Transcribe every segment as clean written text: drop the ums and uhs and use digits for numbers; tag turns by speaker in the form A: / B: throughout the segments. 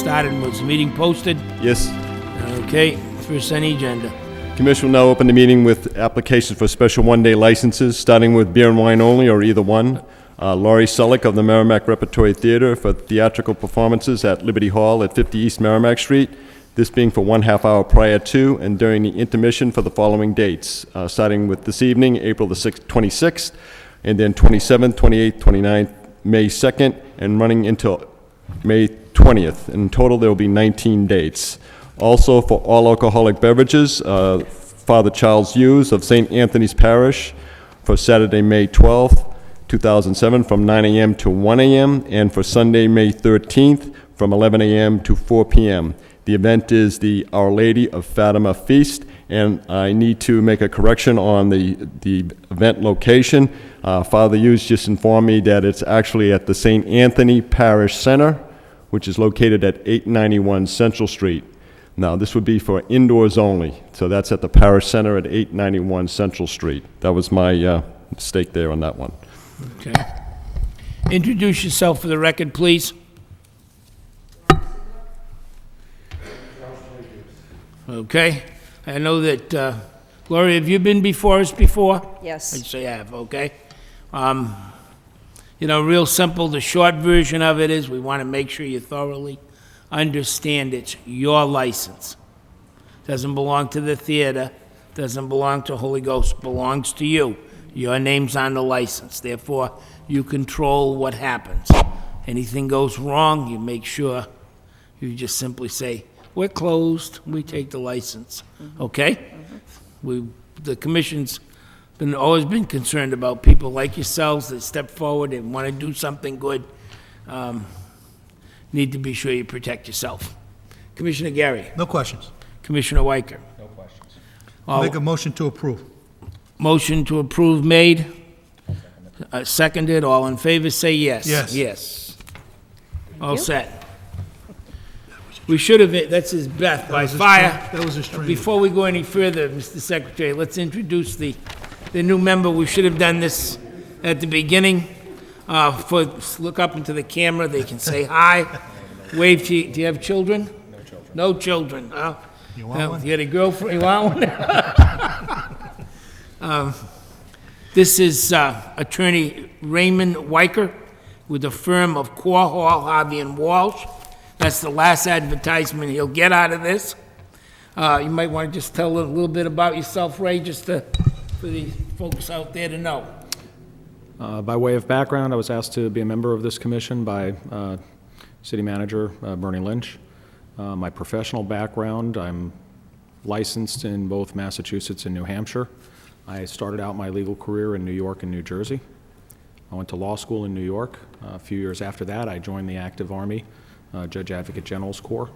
A: Started, was the meeting posted?
B: Yes.
A: Okay, first on the agenda.
B: Commission will now open the meeting with applications for special one-day licenses, starting with beer and wine only, or either one. Laurie Sullick of the Merrimack Repertory Theater for theatrical performances at Liberty Hall at 50 East Merrimack Street, this being for 1/2 hour prior to and during the intermission for the following dates, starting with this evening, April the 26th, and then 27th, 28th, 29th, May 2nd, and running until May 20th. In total, there will be 19 dates. Also, for all alcoholic beverages, Father Charles Hughes of St. Anthony's Parish for Saturday, May 12th, 2007, from 9 a.m. to 1 a.m., and for Sunday, May 13th, from 11 a.m. to 4 p.m. The event is the Our Lady of Fatima Feast, and I need to make a correction on the event location. Father Hughes just informed me that it's actually at the St. Anthony Parish Center, which is located at 891 Central Street. Now, this would be for indoors only, so that's at the Parish Center at 891 Central Street. That was my mistake there on that one.
A: Okay. Introduce yourself for the record, please. Okay. I know that, Laurie, have you been before us before?
C: Yes.
A: I'd say I have, okay. You know, real simple, the short version of it is we want to make sure you thoroughly understand it's your license. Doesn't belong to the theater, doesn't belong to Holy Ghost, belongs to you. Your name's on the license, therefore you control what happens. Anything goes wrong, you make sure, you just simply say, we're closed, we take the license, okay? The commission's always been concerned about people like yourselves that step forward and want to do something good. Need to be sure you protect yourself. Commissioner Gary.
D: No questions.
A: Commissioner Weicker.
E: No questions.
D: Make a motion to approve.
A: Motion to approve made. Seconded. All in favor, say yes.
D: Yes.
A: Yes. All set. We should have, that's his Beth, by fire.
D: That was a strange.
A: Before we go any further, Mr. Secretary, let's introduce the new member. We should have done this at the beginning. Look up into the camera, they can say hi. Wave to you. Do you have children? No children. No children.
D: You want one?
A: You got a girlfriend? You want one? This is Attorney Raymond Weicker with the firm of Core Hall, Harvey and Walsh. That's the last advertisement he'll get out of this. You might want to just tell a little bit about yourself, Ray, just for the folks out there to know.
E: By way of background, I was asked to be a member of this commission by City Manager Bernie Lynch. My professional background, I'm licensed in both Massachusetts and New Hampshire. I started out my legal career in New York and New Jersey. I went to law school in New York. A few years after that, I joined the active Army, Judge Advocate General's Corps.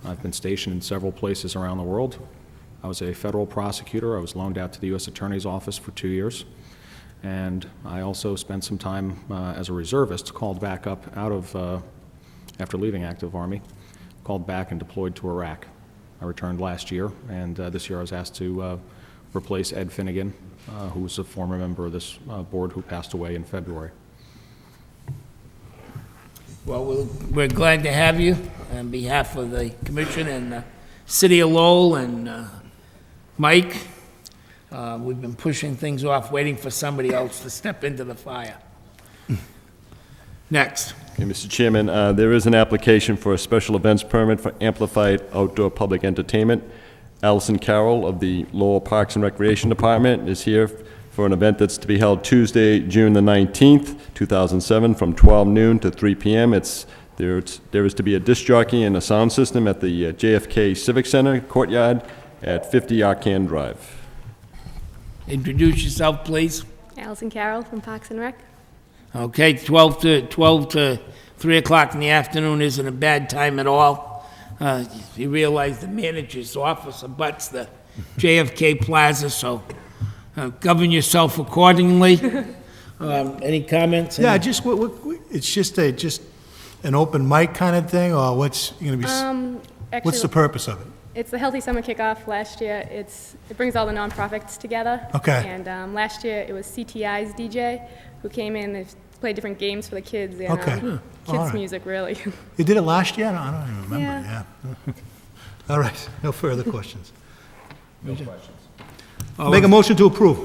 E: I've been stationed in several places around the world. I was a federal prosecutor. I was loaned out to the U.S. Attorney's Office for 2 years. And I also spent some time as a reservist, called back up out of, after leaving active Army, called back and deployed to Iraq. I returned last year, and this year I was asked to replace Ed Finnegan, who was a former member of this board who passed away in February.
A: Well, we're glad to have you on behalf of the commission and City of Lowell and Mike. We've been pushing things off, waiting for somebody else to step into the fire. Next.
B: Okay, Mr. Chairman, there is an application for a special events permit for amplified outdoor public entertainment. Allison Carroll of the Lowell Parks and Recreation Department is here for an event that's to be held Tuesday, June the 19th, 2007, from 12 noon to 3 p.m. There is to be a disc jockey and a sound system at the JFK Civic Center courtyard at 50 Arcan Drive.
A: Introduce yourself, please.
F: Allison Carroll from Parks and Rec.
A: Okay, 12 to 3 o'clock in the afternoon isn't a bad time at all. You realize the manager's office abuts the JFK Plaza, so govern yourself accordingly. Any comments?
D: Yeah, just it's just an open mic kind of thing, or what's going to be?
F: Actually,
D: What's the purpose of it?
F: It's the Healthy Summer Kickoff last year. It brings all the nonprofits together.
D: Okay.
F: And last year it was CTI's DJ who came in. They've play different games for the kids and
D: Okay. All
F: kids'
D: right.
F: music, really.
D: You did it last year? I don't even remember,
F: Yeah.
D: yeah. All right, no further questions.
A: All
D: Make a
A: in-
D: motion to approve.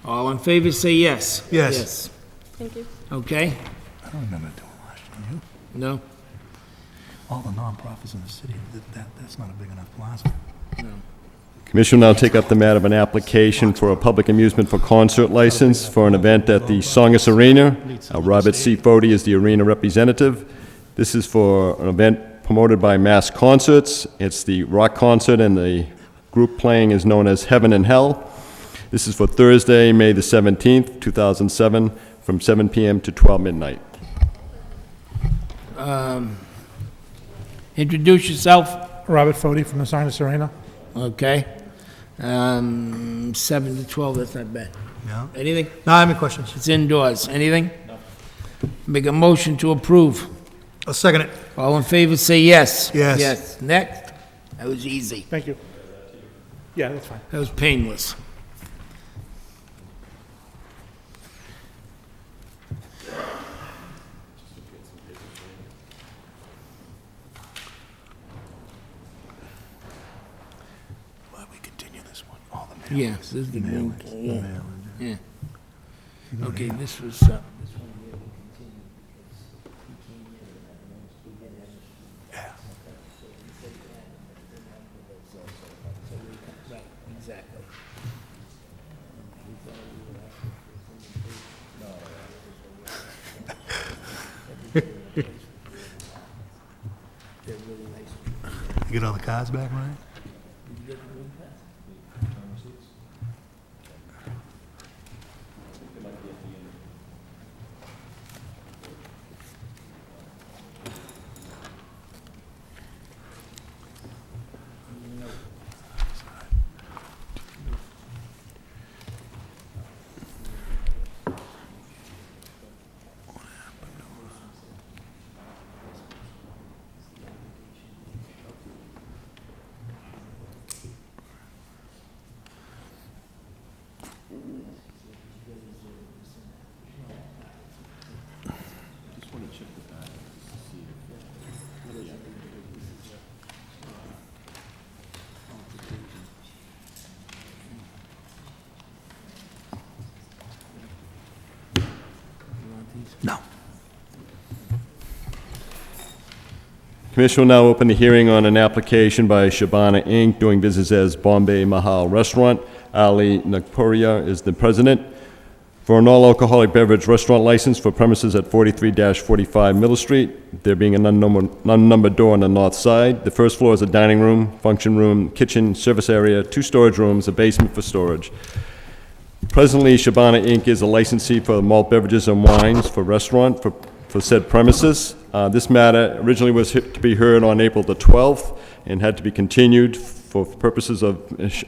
A: All in favor, say yes.
D: Yes.
F: Thank you.
A: Okay?
D: I don't remember doing it last year. You?
A: No?
D: All the nonprofits in the city, that's not a big enough plaza.
B: Commission will now take up the matter of an application for a public amusement for concert license for an event at the Songus Arena. Robert C. Fode is the arena representative. This is for an event promoted by Mass Concerts. It's the rock concert, and the group playing is known as Heaven and Hell. This is for Thursday, May the 17th, 2007, from 7 p.m. to 12 midnight.
A: Introduce yourself.
C: Robert Fode from the Sinus Arena.
A: Okay. 7 to 12, that's not bad.
D: Yeah.
A: Anything?
D: No, I have any questions?
A: It's indoors. Anything? Make a motion to approve.
D: I'll second it.
A: All in favor, say yes.
D: Yes.
A: Yes. Next. That was easy.
C: Thank you. Yeah, that's fine.
A: That was painless.
D: Why we continue this one? All the mail.
A: Yeah, this is the green. Yeah. Yeah. Okay, this was,
D: Yeah.
A: right, exactly.
D: You get all the cards back, right? No.
B: Commission will now open the hearing on an application by Shabana Inc., doing business as Bombay Mahal Restaurant. Ali Nakpuria is the president, for an all-alcoholic beverage restaurant license for premises at 43-45 Middle Street, there being an unnumbered door on the north side. The first floor is a dining room, function room, kitchen, service area, 2 storage rooms, a basement for storage. Presently, Shabana Inc. is a licensee for malt beverages and wines for restaurant for said premises. This matter originally was to be heard on April the 12th and had to be continued for purposes of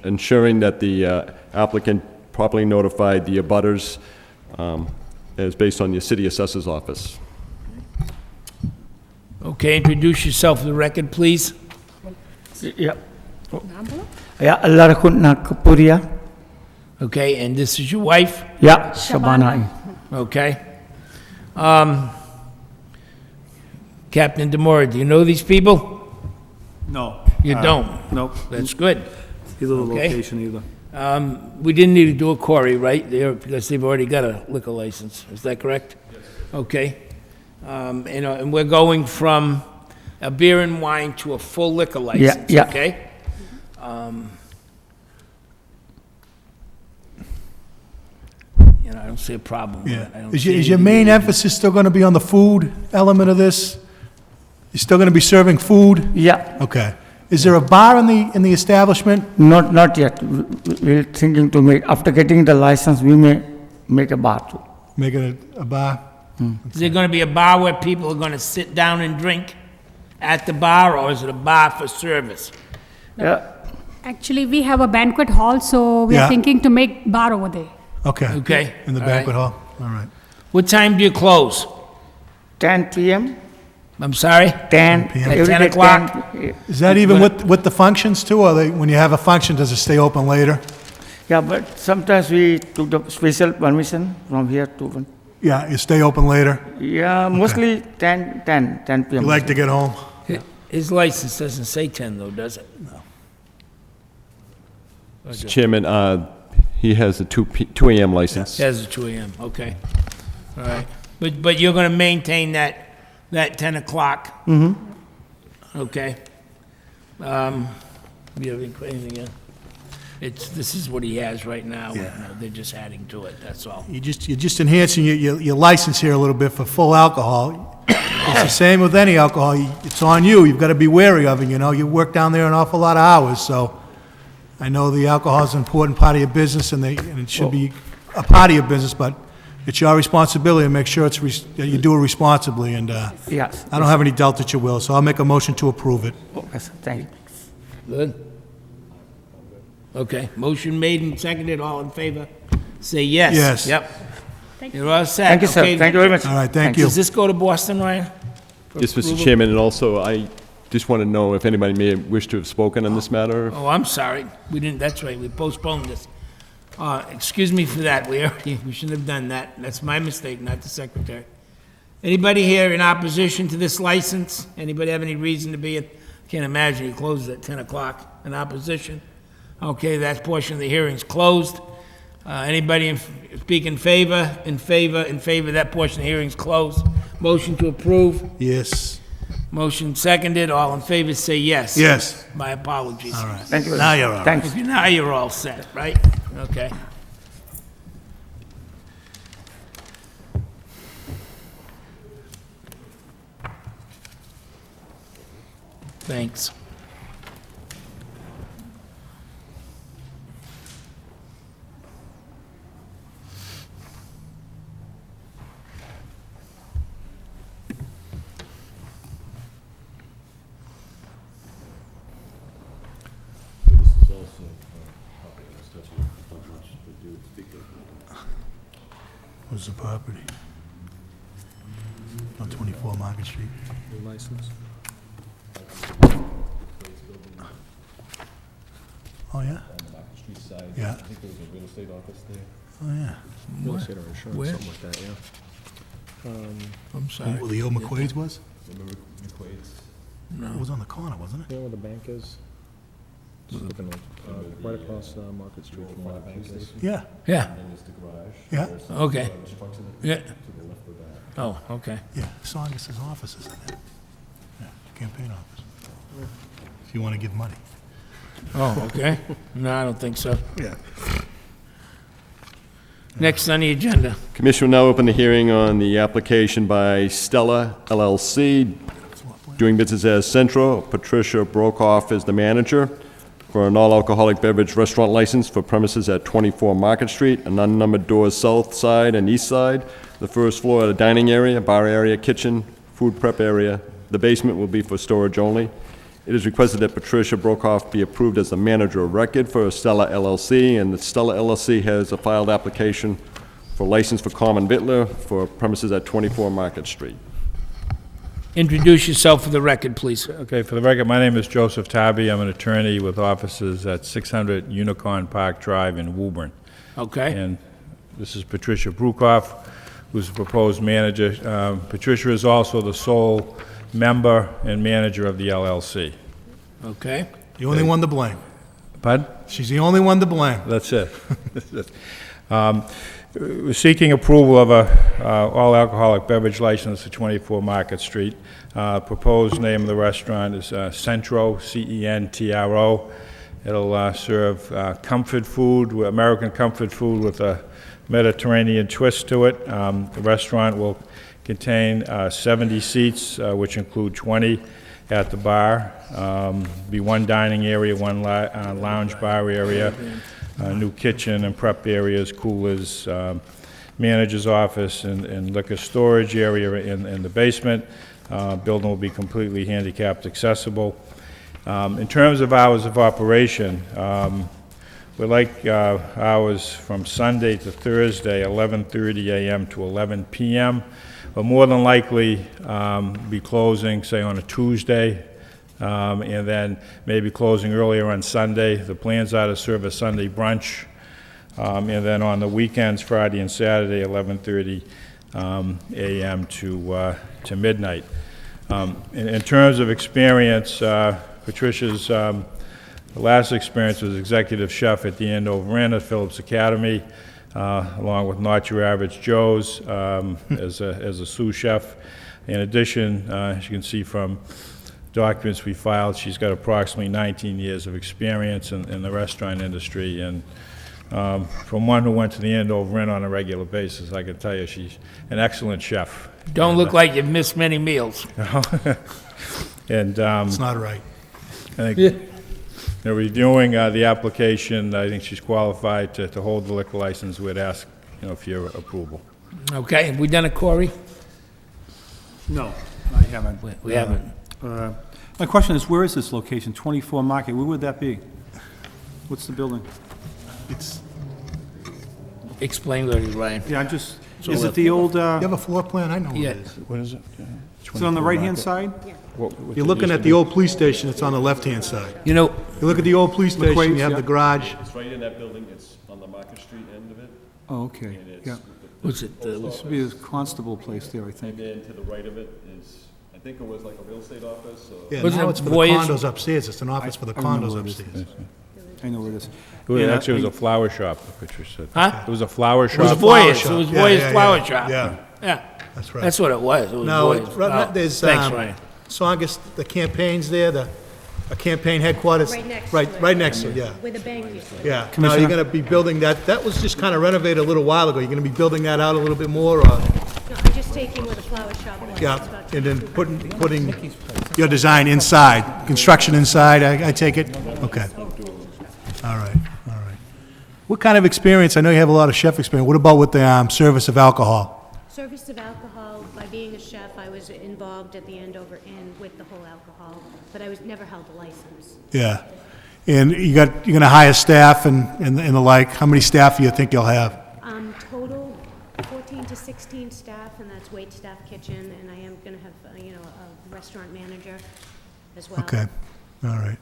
B: ensuring that the applicant properly notified the abutters as based on the city assessor's office.
A: Okay, introduce yourself for the record, please.
G: Yeah. Yeah, Allah Nakpuria.
A: Okay, and this is your wife?
G: Yeah, Shabana.
A: Okay. Captain Demora, do you know these people?
H: No.
A: You don't?
H: Nope.
A: That's good.
H: Either the
A: Okay.
H: location either.
A: We didn't need to do a query, right, there, because they've already got a liquor license, is that correct? Yes. Okay. And we're going from a beer and wine to a full liquor license,
G: yeah.
A: okay? I don't see a problem with it. I
D: Yeah.
A: don't
D: Is
A: see
D: your
A: anything
D: main
A: we-
D: emphasis still going to be on the food element of this? You're still going to be serving food?
G: Yeah,
D: Okay. Is there a bar in the establishment?
G: not yet. We're thinking to make, after getting the license, we may make a bar too.
D: Making a bar?
A: Is there gonna be a bar where people are gonna sit down and drink at the bar, or is it a bar for service?
G: Yeah,
I: Actually, we have a banquet hall, so we
D: Yeah.
I: are thinking to make bar over there.
D: Okay.
A: Okay.
D: In the
A: all right.
D: banquet hall? All right.
A: What time do you close?
G: 10 p.m.,
A: I'm sorry?
G: 10.
D: 10
G: every
A: 10
G: day
A: o'clock?
G: 10,
D: Is that even with the functions too, or when you have a function, does it stay open later?
G: yeah, but sometimes we took the special permission from here to,
D: Yeah, you stay open later?
G: Yeah, mostly 10 p.m.
D: You like to get home?
A: His license doesn't say 10 though, does it? No.
B: Mr. Chairman, he has a 2 a.m. license.
A: It has a 2 a.m., okay. All right. But you're gonna maintain that 10 o'clock? Mm-hmm. Okay. Do you have anything else? This is what he has right now.
D: Yeah.
A: They're just adding to it, that's all.
D: You're just enhancing your license here a little bit for full alcohol. It's the same with any alcohol. It's on you. You've got to be wary of it, you know. You work down there an awful lot of hours, so I know the alcohol is an important part of your business, and it should be a part of your business, but it's your responsibility to make sure that you do it responsibly, and
G: Yes.
D: I don't have any doubt that you will, so I'll make a motion to approve it.
G: Okay, sir. Thank you.
A: Good? Okay, motion made and seconded, all in favor? Say yes.
D: Yes.
A: Yep. You're all set.
G: Thank you, sir.
A: Okay.
G: Thank you very much.
D: All right, thank you.
A: Does this go to Boston, Ryan? For
B: Yes, Mr.
A: approval?
B: Chairman, and also, I just want to know if anybody may wish to have spoken on this matter.
A: Oh, I'm sorry. We didn't, that's right, we postponed this. Excuse me for that, we shouldn't have done that. That's my mistake, not the secretary. Anybody here in opposition to this license? Anybody have any reason to be? Can't imagine he closes at 10 o'clock in opposition. Okay, that portion of the hearing's closed. Anybody speak in favor? In favor, that portion of the hearing's closed. Motion to approve.
D: Yes.
A: Motion seconded, all in favor say yes.
D: Yes.
A: My apologies.
D: All right.
G: Thank you very
D: Now
G: much.
D: you're all right.
G: Thanks.
A: Now you're all set, right? Okay. Thanks.
D: What's the property? On 24 Market Street.
E: License?
D: Oh, yeah? Yeah.
B: I think there was a real estate office there.
D: Oh, yeah.
E: Real estate or insurance,
A: Where?
E: something like that, yeah.
A: I'm sorry.
D: Well, the old McQuaid's was?
B: Remember McQuaid's?
D: It was on the corner, wasn't it?
E: You know where the bank is? Just looking like, right across Market Street from where the bank is.
D: Yeah,
A: Yeah,
B: And there's the garage.
D: yeah,
A: okay.
B: Structure
A: Yeah.
B: to the left of that.
A: Oh, okay.
D: yeah. Saunders' office is in there. Yeah, campaign office. If you want to give money.
A: Oh, okay. No, I don't think so.
D: Yeah.
A: Next on the agenda.
B: Commission will now open the hearing on the application by Stella LLC, doing business as Centro. Patricia Brokoff is the manager, for an all-alcoholic beverage restaurant license for premises at 24 Market Street, and unnumbered doors south side and east side. The first floor at a dining area, bar area, kitchen, food prep area. The basement will be for storage only. It is requested that Patricia Brokoff be approved as the manager of record for Stella LLC, and the Stella LLC has a filed application for license for common vittler for premises at 24 Market Street.
A: Introduce yourself for the record, please.
J: Okay, for the record, my name is Joseph Tabby. I'm an attorney with offices at 600 Unicorn Park Drive in Woburn.
A: Okay?
J: And this is Patricia Brokoff, who's the proposed manager. Patricia is also the sole member and manager of the LLC.
A: Okay?
D: The only one to blame.
J: Pardon?
D: She's the only one to blame.
J: That's it. That's it. We're seeking approval of a all-alcoholic beverage license for 24 Market Street. Proposed name of the restaurant is Centro, C-E-N-T-R-O. It'll serve comfort food, American comfort food with a Mediterranean twist to it. The restaurant will contain 70 seats, which include 20 at the bar. Be one dining area, one lounge bar area, new kitchen and prep areas, coolers, manager's office, and liquor storage area in the basement. Building will be completely handicapped accessible. In terms of hours of operation, we like hours from Sunday to Thursday, 11:30 a.m. to 11 p.m. But more than likely be closing, say, on a Tuesday, and then maybe closing earlier on Sunday. The plans are to serve a Sunday brunch, and then on the weekends, Friday and Saturday, 11:30 a.m. to midnight. In terms of experience, Patricia's last experience was executive chef at the Andover Inn at Phillips Academy, along with Not Your Average Joe's as a sous chef. In addition, as you can see from documents we filed, she's got approximately 19 years of experience in the restaurant industry, and from one who went to the Andover Inn on a regular basis, I can tell you she's an excellent chef.
A: Don't look like you've missed many meals.
J: And
D: It's not right.
J: I think, reviewing the application, I think she's qualified to hold the liquor license. We'd ask, for your approval.
A: Okay, have we done it, Corey?
H: No, I haven't.
A: We haven't.
H: My question is, where is this location, 24 Market? Where would that be? What's the building?
D: It's,
A: Explain what it is, Ryan.
H: Yeah, I'm just, is it the old,
D: you have a floor plan? I know what
A: Yeah.
D: it is.
J: What is it?
H: is it on the right-hand side?
D: You're looking at the old police station, it's on the left-hand side.
A: You know,
D: You look at the old police station,
H: McQuaid's,
D: you have
H: yeah.
D: the garage.
B: It's right in that building, it's on the Market Street end of it,
H: Oh, okay, yeah.
A: what's it,
H: This would be a constable place there, I
B: and
H: think.
B: then to the right of it is, I think it was like a real estate office, or...
D: Yeah,
A: Wasn't
D: now
A: it
D: it's for the
A: Boyers?
D: condos upstairs, it's an office for the
H: I remember
D: condos
H: where it is.
D: upstairs.
H: I know where it is.
J: Actually, it was a flower shop, Patricia said.
A: Huh?
J: It was a flower
A: it was
J: shop.
D: flower
A: Voyage,
D: shop.
A: it was
D: Yeah,
A: Voyage
D: yeah,
A: Flower
D: yeah.
A: Shop.
D: Yeah.
A: Yeah,
D: That's right.
A: that's what it was. It was
D: No,
A: Voyage.
D: there's,
A: Thanks, Ryan.
D: Saugus, the campaign's there, a campaign headquarters.
F: Right next to it.
D: Right next to it, yeah.
F: Where the bank used to be.
D: Yeah. Now,
H: Commissioner?
D: you're gonna be building that, that was just kind of renovated a little while ago. You're gonna be building that out a little bit more, or,
F: No, I'm just taking where the flower shop was. It's
D: yeah,
F: about
D: and then
F: 200.
D: putting your design inside, construction inside, I take it? Okay. All right, all right. What kind of experience, I know you have a lot of chef experience, what about with the service of alcohol?
F: Service of alcohol, by being a chef, I was involved at the Andover Inn with the whole alcohol, but I never held a license.
D: Yeah. And you're gonna hire staff and the like, how many staff do you think you'll have?
F: Total 14 to 16 staff, and that's wait staff, kitchen, and I am gonna have, a restaurant manager as well.
D: Okay, all right.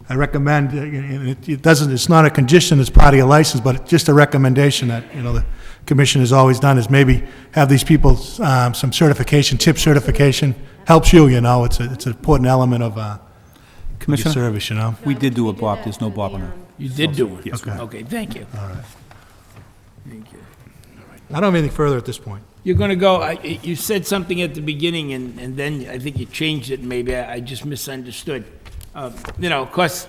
D: I recommend, and it doesn't, it's not a condition as part of your license, but just a recommendation that, the commission has always done is maybe have these people, some certification, tip certification, helps you, it's an important element of, your
H: Commissioner?
D: service,
H: We did do a
F: We
H: BOP,
F: that
H: there's no
F: for
H: BOP
F: the,
H: on it.
A: You did do it?
D: Okay.
A: Okay, thank you.
D: All right.
A: Thank you.
D: I don't have anything further at this point.
A: You're gonna go, you said something at the beginning, and then I think you changed it, maybe I just misunderstood. Of course,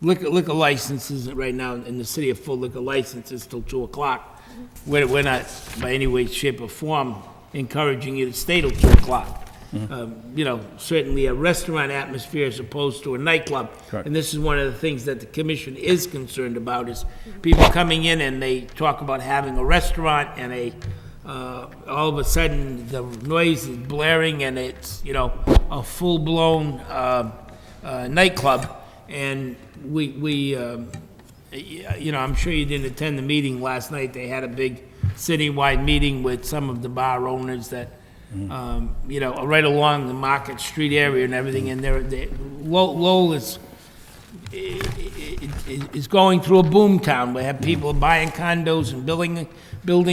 A: liquor licenses right now in the city of full liquor licenses till 2 o'clock. We're not by any way, shape, or form encouraging you to stay till 2 o'clock. Certainly a restaurant atmosphere as opposed to a nightclub.
J: Correct.
A: And this is one of the things that the commission is concerned about, is people coming in and they talk about having a restaurant and all of a sudden the noise is blaring and it's, a full-blown nightclub. And I'm sure you didn't attend the meeting last night. They had a big citywide meeting with some of the bar owners that, are right along the Market Street area and everything, and Lowell is going through a boom town. We have people buying condos and building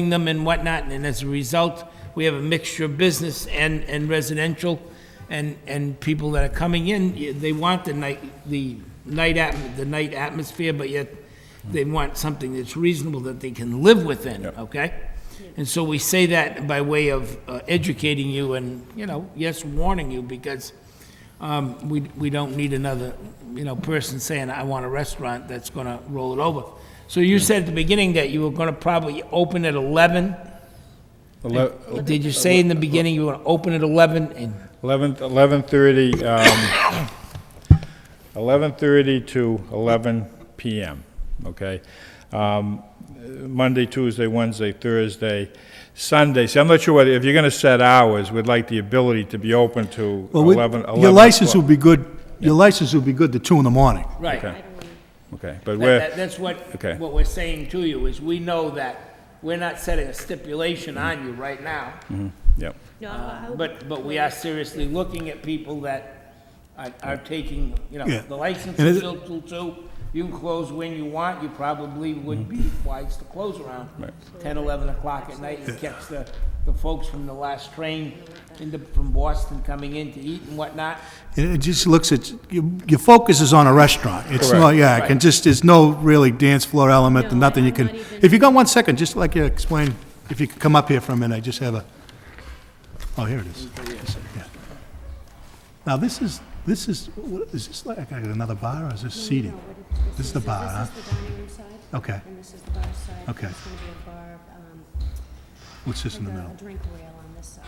A: them and whatnot, and as a result, we have a mixture of business and residential, and people that are coming in, they want the night atmosphere, but yet they want something that's reasonable that they can live within, okay? And so we say that by way of educating you and, yes, warning you, because we don't need another, person saying, I want a restaurant that's going to roll it over. So you said at the beginning that you were going to probably open at 11? Did you say in the beginning you were going to open at 11? And
J: 11:30, 11:30 to 11 p.m., okay? Monday, Tuesday, Wednesday, Thursday, Sunday. See, I'm not sure if you're going to set hours, we'd like the ability to be open to 11
D: Your license will
J: o'clock.
D: be good, your license will be good to 2 in the morning.
A: right.
J: Okay. Okay, but we're,
A: That's what
J: Okay.
A: we're saying to you, is we know that we're not setting a stipulation on you right now.
J: yep.
F: No, I would-
A: But we are seriously looking at people that are taking,
D: Yeah.
A: the license
D: And
A: is
D: is it-
A: still till 2, you can close when you want, you probably would be wise to close around 10, 11 o'clock at night and catch the folks from the last train from Boston coming in to eat and whatnot.
D: It just looks at, your focus is on a restaurant. It's not, yeah, it can just, there's no really dance floor element and
F: No,
D: nothing you
F: I'm
D: can,
F: not even-
D: if you got 1 second, just like you explain, if you could come up here for a minute, I just have a, oh, here it is. Yeah. Now, this is, what, is this like another bar or is this seating? This is the bar, huh?
F: This is the dining room side.
D: Okay.
F: And this is the bar side.
D: Okay.
F: It's gonna be a bar,
D: What's this in the
F: like
D: middle?
F: a drink rail on this side.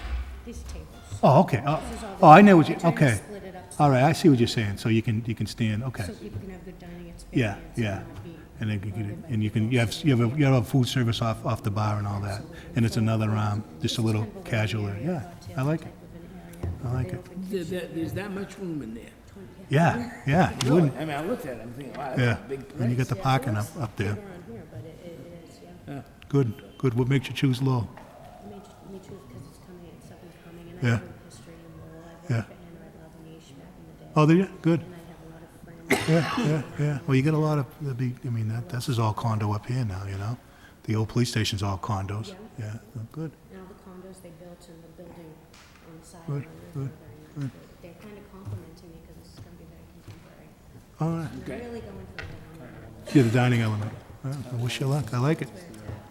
F: These tables.
D: Oh, okay.
F: This is all
D: Oh, I know what
F: the-
D: you,
F: I'm trying to
D: okay.
F: split it up so-
D: All right, I see what you're saying, so you can stand, okay.
F: So people can have good dining
D: Yeah,
F: experience.
D: yeah.
F: And not be
D: And then
F: bothered by
D: and you can,
F: people.
D: you have a food service off the bar and all that. And it's another, just a little casual area. Yeah, I like it. I like it.
A: There's that much room in there.
D: Yeah, yeah, you wouldn't,
A: I mean, I looked at it, I'm thinking, wow,
D: yeah.
A: that's a big
D: And you
A: place.
D: got the parking up there.
F: Around here, but it is, yeah.
D: Good. What makes you choose Lowell?
F: Me too, because it's coming, something's coming, and
D: Yeah.
F: I have a history in Lowell. I
D: Yeah.
F: worked for Anna at Niche back in the day.
D: Oh, did you? Good.
F: And I have a lot of friends.
D: Yeah. Well, you got a lot of, I mean, this is all condo up here now, you know? The old police station's all condos. Yeah, good.
F: And all the condos they built and the building on the side.
D: Good,
F: are very nice. They're kind of complimenting me because this is going to be very contemporary.
D: All right.
F: I'm really going for that.
D: Yeah, the dining element. Well, I wish you luck. I like it.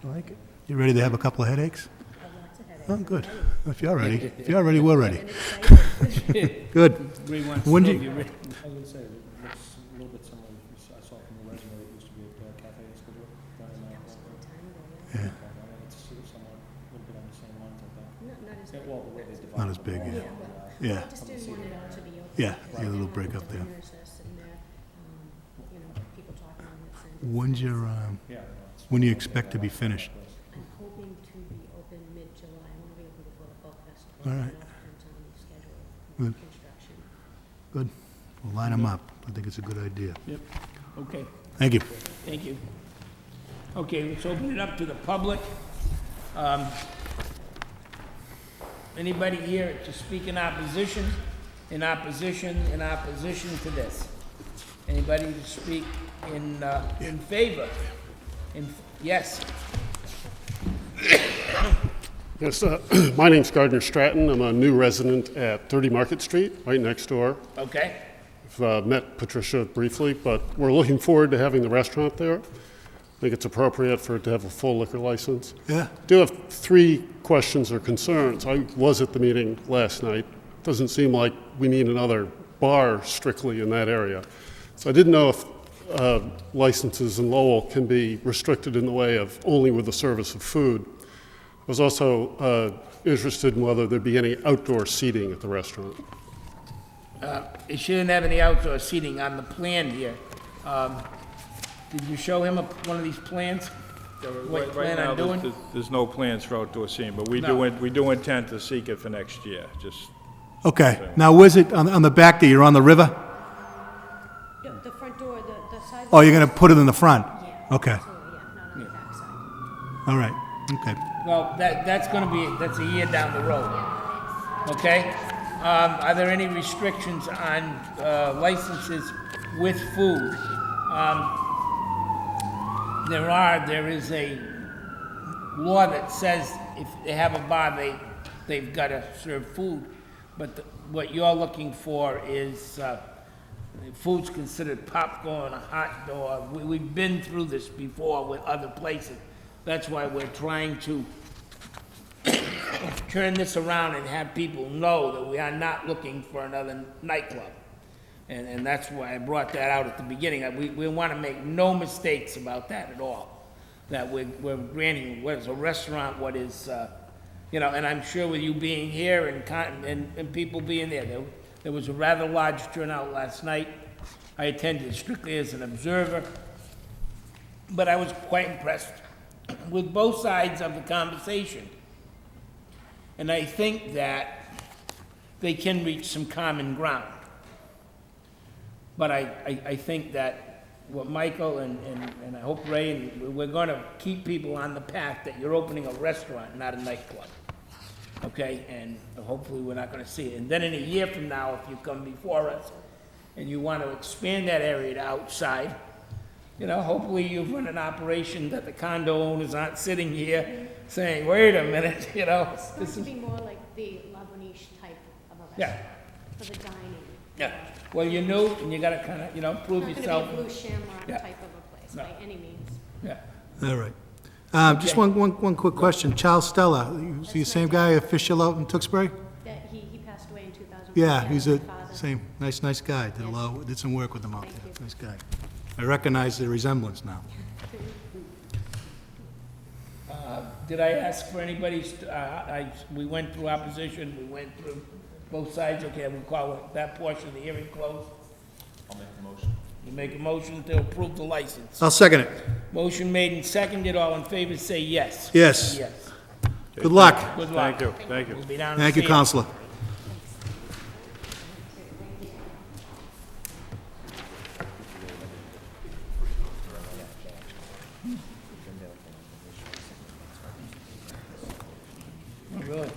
D: I like it. You ready to have a couple of headaches? Oh, good. If you're ready. If you're ready, we're ready. Good. When do you,
E: I was gonna say, it looks a little bit similar, I saw from the resume, it used to be a cafe schedule down in
D: yeah,
E: it's somewhat, a little bit on the same lines, I think.
F: Not as
E: Yeah, well, the way they divide.
D: not as big, yeah. Yeah,
F: I just didn't want it all to be open.
D: yeah, a little break up there.
F: Diners are sitting there, you know, people talking on the side.
D: When's your, when do you expect to be finished?
F: I'm hoping to be open mid-July. I want to be open before the folk festival.
D: All right.
F: It all depends on the schedule
D: Good.
F: of construction.
D: Good. We'll line them up. I think it's a good idea.
A: Yep, okay,
D: Thank you.
A: thank you. Okay, let's open it up to the public. Anybody here to speak in opposition to this? Anybody to speak in favor? Yes,
K: Yes, my name's Gardner Stratton. I'm a new resident at 30 Market Street, right next door.
A: okay,
K: I've met Patricia briefly, but we're looking forward to having the restaurant there. I think it's appropriate for it to have a full liquor license.
D: Yeah.
K: Do have 3 questions or concerns. I was at the meeting last night. Doesn't seem like we need another bar strictly in that area. So I didn't know if licenses in Lowell can be restricted in the way of only with the service of food. I was also interested in whether there'd be any outdoor seating at the restaurant.
A: it shouldn't have any outdoor seating on the plan here. Did you show him one of these plans? What you
J: Right
A: plan
J: now,
A: on doing?
J: there's no plans for outdoor seating, but we
A: No.
J: do intend to seek it for next year, just,
D: Okay. Now, where's it, on the back there, you're on the river?
F: The front door, the side.
D: Oh, you're going to put it in the front?
F: Yeah.
D: Okay.
F: So, yeah, not on the back side.
D: All right. Okay.
A: Well, that's a year down the road, okay? Are there any restrictions on licenses with food? There is a law that says if they have a bar, they've got to serve food. But what you're looking for is, food's considered popcorn, a hot dog. We've been through this before with other places. That's why we're trying to turn this around and have people know that we are not looking for another nightclub. And that's why I brought that out at the beginning. We want to make no mistakes about that at all. That we're granting what is a restaurant, what is, and I'm sure with you being here and people being there was a rather large turnout last night. I attended strictly as an observer, but I was quite impressed with both sides of the conversation. And I think that they can reach some common ground. But I think that what Michael and I hope Ray, and we're gonna keep people on the path that you're opening a restaurant, not a nightclub. Okay, and hopefully we're not gonna see it. And then in a year from now, if you come before us and you want to expand that area to outside, You know, hopefully you run an operation that the condo owners aren't sitting here saying, wait a minute, you know.
F: It's supposed to be more like the La Boniche type of a
A: Yeah.
F: restaurant for the dining.
A: Yeah. Well, you're new, and you gotta kind of, you know, prove
F: It's
A: yourself.
F: not gonna be a Blue Shamrock
A: Yeah.
F: type of a place
A: No.
F: by any means.
A: Yeah.
D: All right. Just one quick question. Charles Stella, is he the same guy official out in Tewksbury?
F: That he passed away in 2004.
D: Yeah, he's
F: my
D: a
F: father.
D: same, nice guy. Did some work with him out
F: Thank
D: there.
F: you.
D: Nice guy. I recognize the resemblance now.
A: Did I ask for anybody's, we went through opposition, we went through both sides, okay, we'll call that portion of the hearing closed. I'll make the motion. You make a motion to approve the license.
D: I'll second it.
A: Motion made and seconded, all in favor say yes.
D: Yes.
A: Yes.
D: Good luck.
A: Good luck.
J: Thank you, thank you.
A: We'll be down to
D: Thank you,
A: see ya.
D: Counselor.
A: Oh, really?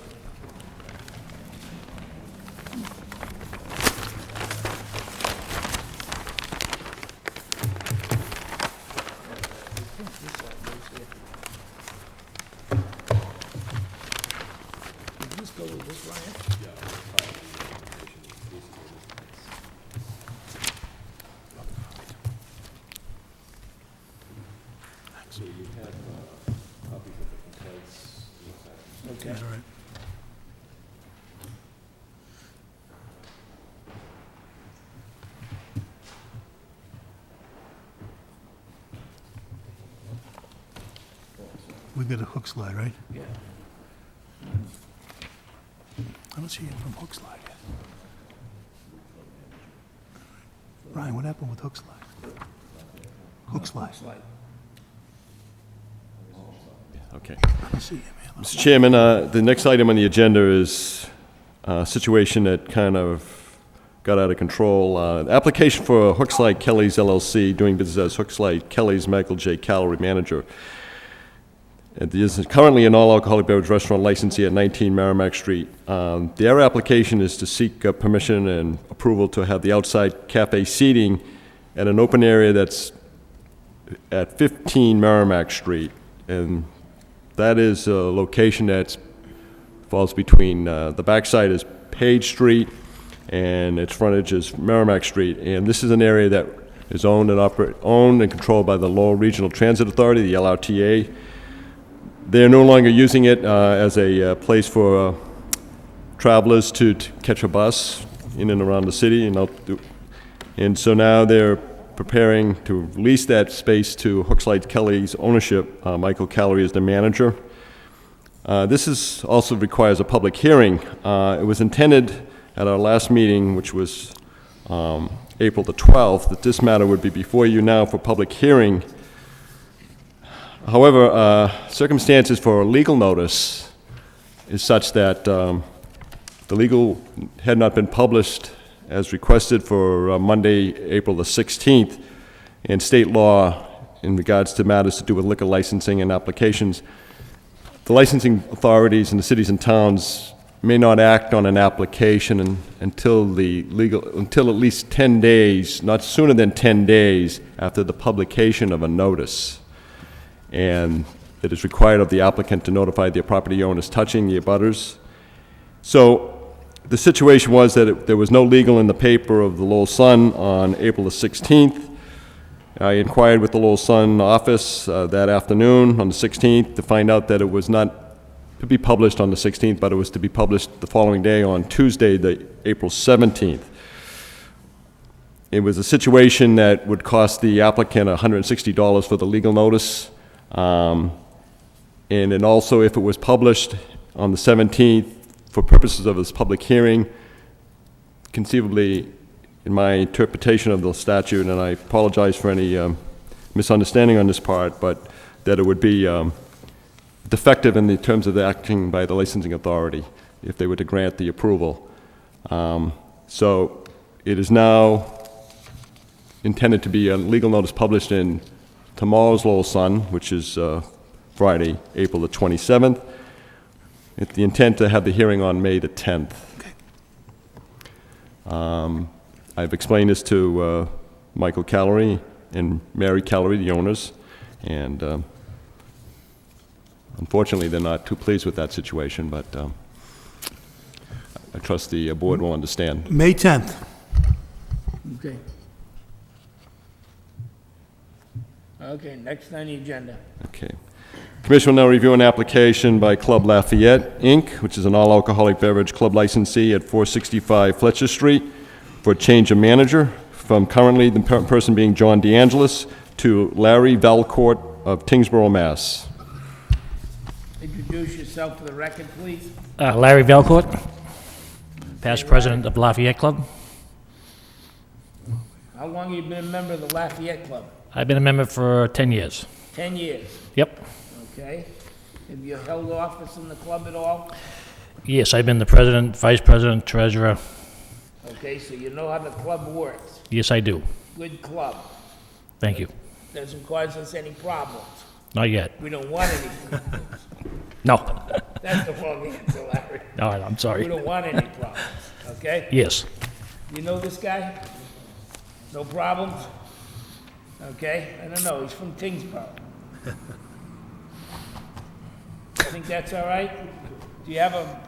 A: Did this go with this, Ryan? Okay.
D: All right. We got a hook slide, right?
A: Yeah.
D: I don't see it from hook slide yet. Ryan, what happened with hook slide? Hook slide.
A: Looks like.
B: Okay.
D: I don't see it, man.
B: Mr. Chairman, the next item on the agenda is a situation that kind of got out of control. Application for Hookslide Kelly's LLC, doing business as Hookslide Kelly's, Michael J. Calorie, manager. It is currently an all-alcoholic beverage restaurant licensee at 19 Merrimack Street. Their application is to seek permission and approval to have the outside cafe seating at an open area that's at 15 Merrimack Street. And that is a location that falls between, the backside is Page Street, and its frontage is Merrimack Street. And this is an area that is owned and controlled by the Lowell Regional Transit Authority, the LRTA. They're no longer using it as a place for travelers to catch a bus in and around the city. And so now they're preparing to lease that space to Hookslide Kelly's ownership. Michael Calorie is the manager. This also requires a public hearing. It was intended at our last meeting, which was April the 12th, that this matter would be before you now for public hearing. However, circumstances for a legal notice is such that the legal had not been published as requested for Monday, April the 16th, and state law in regards to matters to do with liquor licensing and applications. The licensing authorities in the cities and towns may not act on an application until at least 10 days, not sooner than 10 days after the publication of a notice. And it is required of the applicant to notify the property owners touching the abutters. So the situation was that there was no legal in the paper of the Lowell Sun on April the 16th. I inquired with the Lowell Sun office that afternoon on the 16th to find out that it was not to be published on the 16th, but it was to be published the following day on Tuesday, the April 17th. It was a situation that would cost the applicant $160 for the legal notice. And then also, if it was published on the 17th for purposes of this public hearing, conceivably, in my interpretation of the statute, and I apologize for any misunderstanding on this part, but that it would be defective in the terms of the acting by the licensing authority if they were to grant the approval. So it is now intended to be a legal notice published in tomorrow's Lowell Sun, which is Friday, April the 27th, with the intent to have the hearing on May the 10th. I've explained this to Michael Calorie, and Mary Kellery, the owners, and unfortunately, they're not too pleased with that situation, but I trust the board will understand.
D: May 10th.
A: Okay. Okay, next on the agenda.
B: Okay. Commission will now review an application by Club Lafayette, Inc., which is an all-alcoholic beverage club licensee at 465 Fletcher Street, for a change of manager from currently the person being John DeAngelis to Larry Valcourt of Tingsboro, Mass.
A: Introduce yourself for the record, please.
L: Larry Valcourt, past president of Lafayette Club.
A: How long have you been a member of the Lafayette Club?
L: I've been a member for 10 years.
A: 10 years.
L: Yep.
A: Okay. Have you held office in the club at all?
L: Yes, I've been the president, vice president, treasurer.
A: Okay, so you know how the club works.
L: Yes, I do.
A: Good club.
L: Thank you.
A: Doesn't cause us any problems.
L: Not yet.
A: We don't want any problems.
L: No.
A: That's the wrong answer, Larry.
L: All right, I'm sorry.
A: We don't want any problems, okay?
L: Yes.
A: You know this guy? No problems? Okay, I don't know, he's from Tingsboro. I think that's all right? Do you have a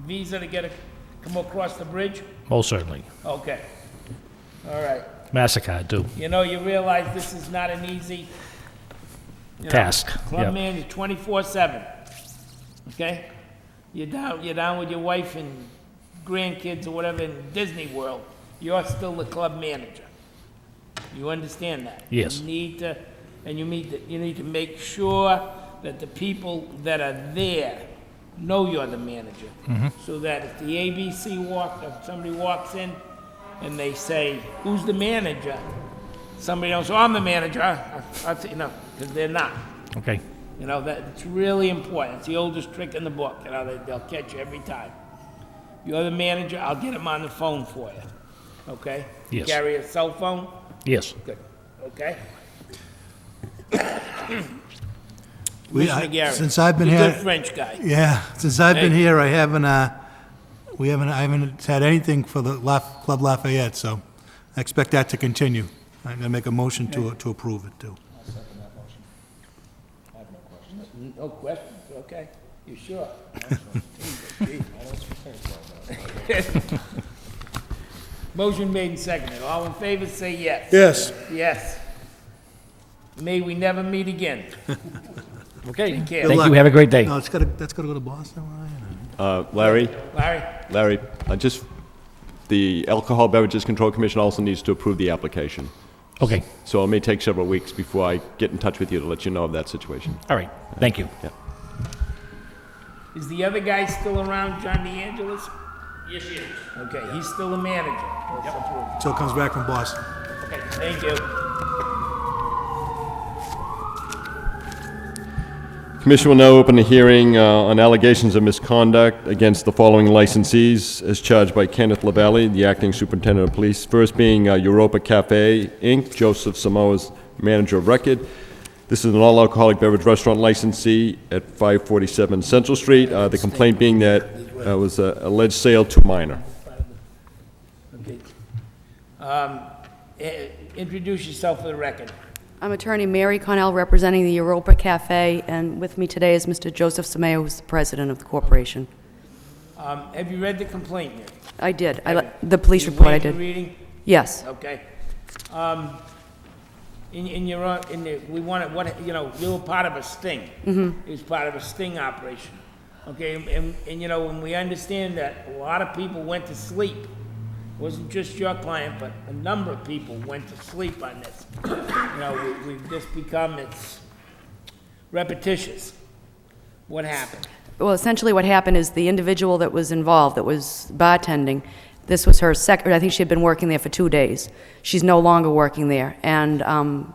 A: visa to come across the bridge?
L: Most certainly.
A: Okay, all right.
L: MasterCard, too.
A: You know, you realize this is not an easy
L: Task.
A: Club
L: Yep.
A: man, you're 24/7, okay? You're down with your wife and grandkids or whatever in Disney World. You're still the club manager. You understand that?
L: Yes.
A: You need to make sure that the people that are there know you're the manager. So that if the ABC if somebody walks in and they say, "Who's the manager?" Somebody else, "Oh, I'm the manager." Because they're not.
L: Okay.
A: It's really important. It's the oldest trick in the book. They'll catch you every time. You're the manager, I'll get them on the phone for you. Okay?
L: Yes.
A: You carry a cell phone?
L: Yes.
A: Good. Okay? Commissioner Garrett,
D: since I've been
A: you're
D: here-
A: a good French guy.
D: Yeah, since I've been
A: Hey.
D: here, I haven't had anything for the Club Lafayette, so I expect that to continue. I'm gonna make a motion to approve it, too.
A: No questions, okay? You sure? Motion made and seconded. All in favor, say yes.
D: Yes.
A: Yes. May we never meet again.
L: Okay.
A: Take care.
L: Thank you. Have a great day.
D: No, that's gotta go to Boston, Ryan?
B: Larry?
A: Larry?
B: The Alcohol Beverages Control Commission also needs to approve the application.
L: Okay.
B: So it may take several weeks before I get in touch with you to let you know of that situation.
L: All right. Thank you.
B: Yeah.
A: Is the other guy still around, John DeAngelis? Yes, he is. Okay, he's still the manager. Let's approve.
D: So it comes back from Boston.
A: Okay, thank you.
B: Commission will now open a hearing on allegations of misconduct against the following licensees as charged by Kenneth LaValle, the acting superintendent of police. First being Europa Cafe, Inc., Joseph Samoa's manager of record. This is an all-alcoholic beverage restaurant licensee at 547 Central Street. The complaint being that it was an alleged sale to minor.
A: Okay. Introduce yourself for the record.
M: I'm attorney Mary Connell, representing the Europa Cafe, and with me today is Mr. Joseph Sameo, who's the president of the corporation.
A: Have you read the complaint yet?
M: I did. The police report, I did.
A: Reading?
M: Yes.
A: Okay. You were part of a sting. It was part of a sting operation. Okay, and when we understand that a lot of people went to sleep, it wasn't just your client, but a number of people went to sleep on this. We've just become, it's repetitious. What happened?
M: Well, essentially what happened is the individual that was involved, that was bartending, this was her second, I think she had been working there for 2 days. She's no longer working there, and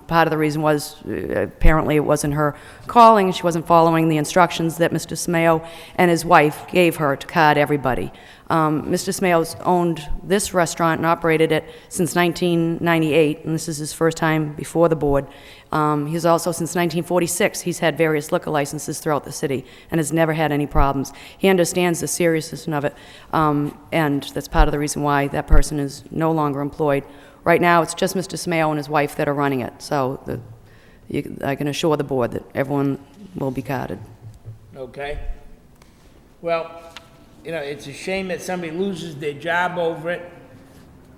M: part of the reason was apparently it wasn't her calling, she wasn't following the instructions that Mr. Sameo and his wife gave her to card everybody. Mr. Smayo's owned this restaurant and operated it since 1998, and this is his first time before the board. He's also, since 1946, he's had various liquor licenses throughout the city and has never had any problems. He understands the seriousness of it, and that's part of the reason why that person is no longer employed Right now, it's just Mr. Smeo and his wife that are running it, so I can assure the board that everyone will be carded.
A: Okay? Well, you know, it's a shame that somebody loses their job over it,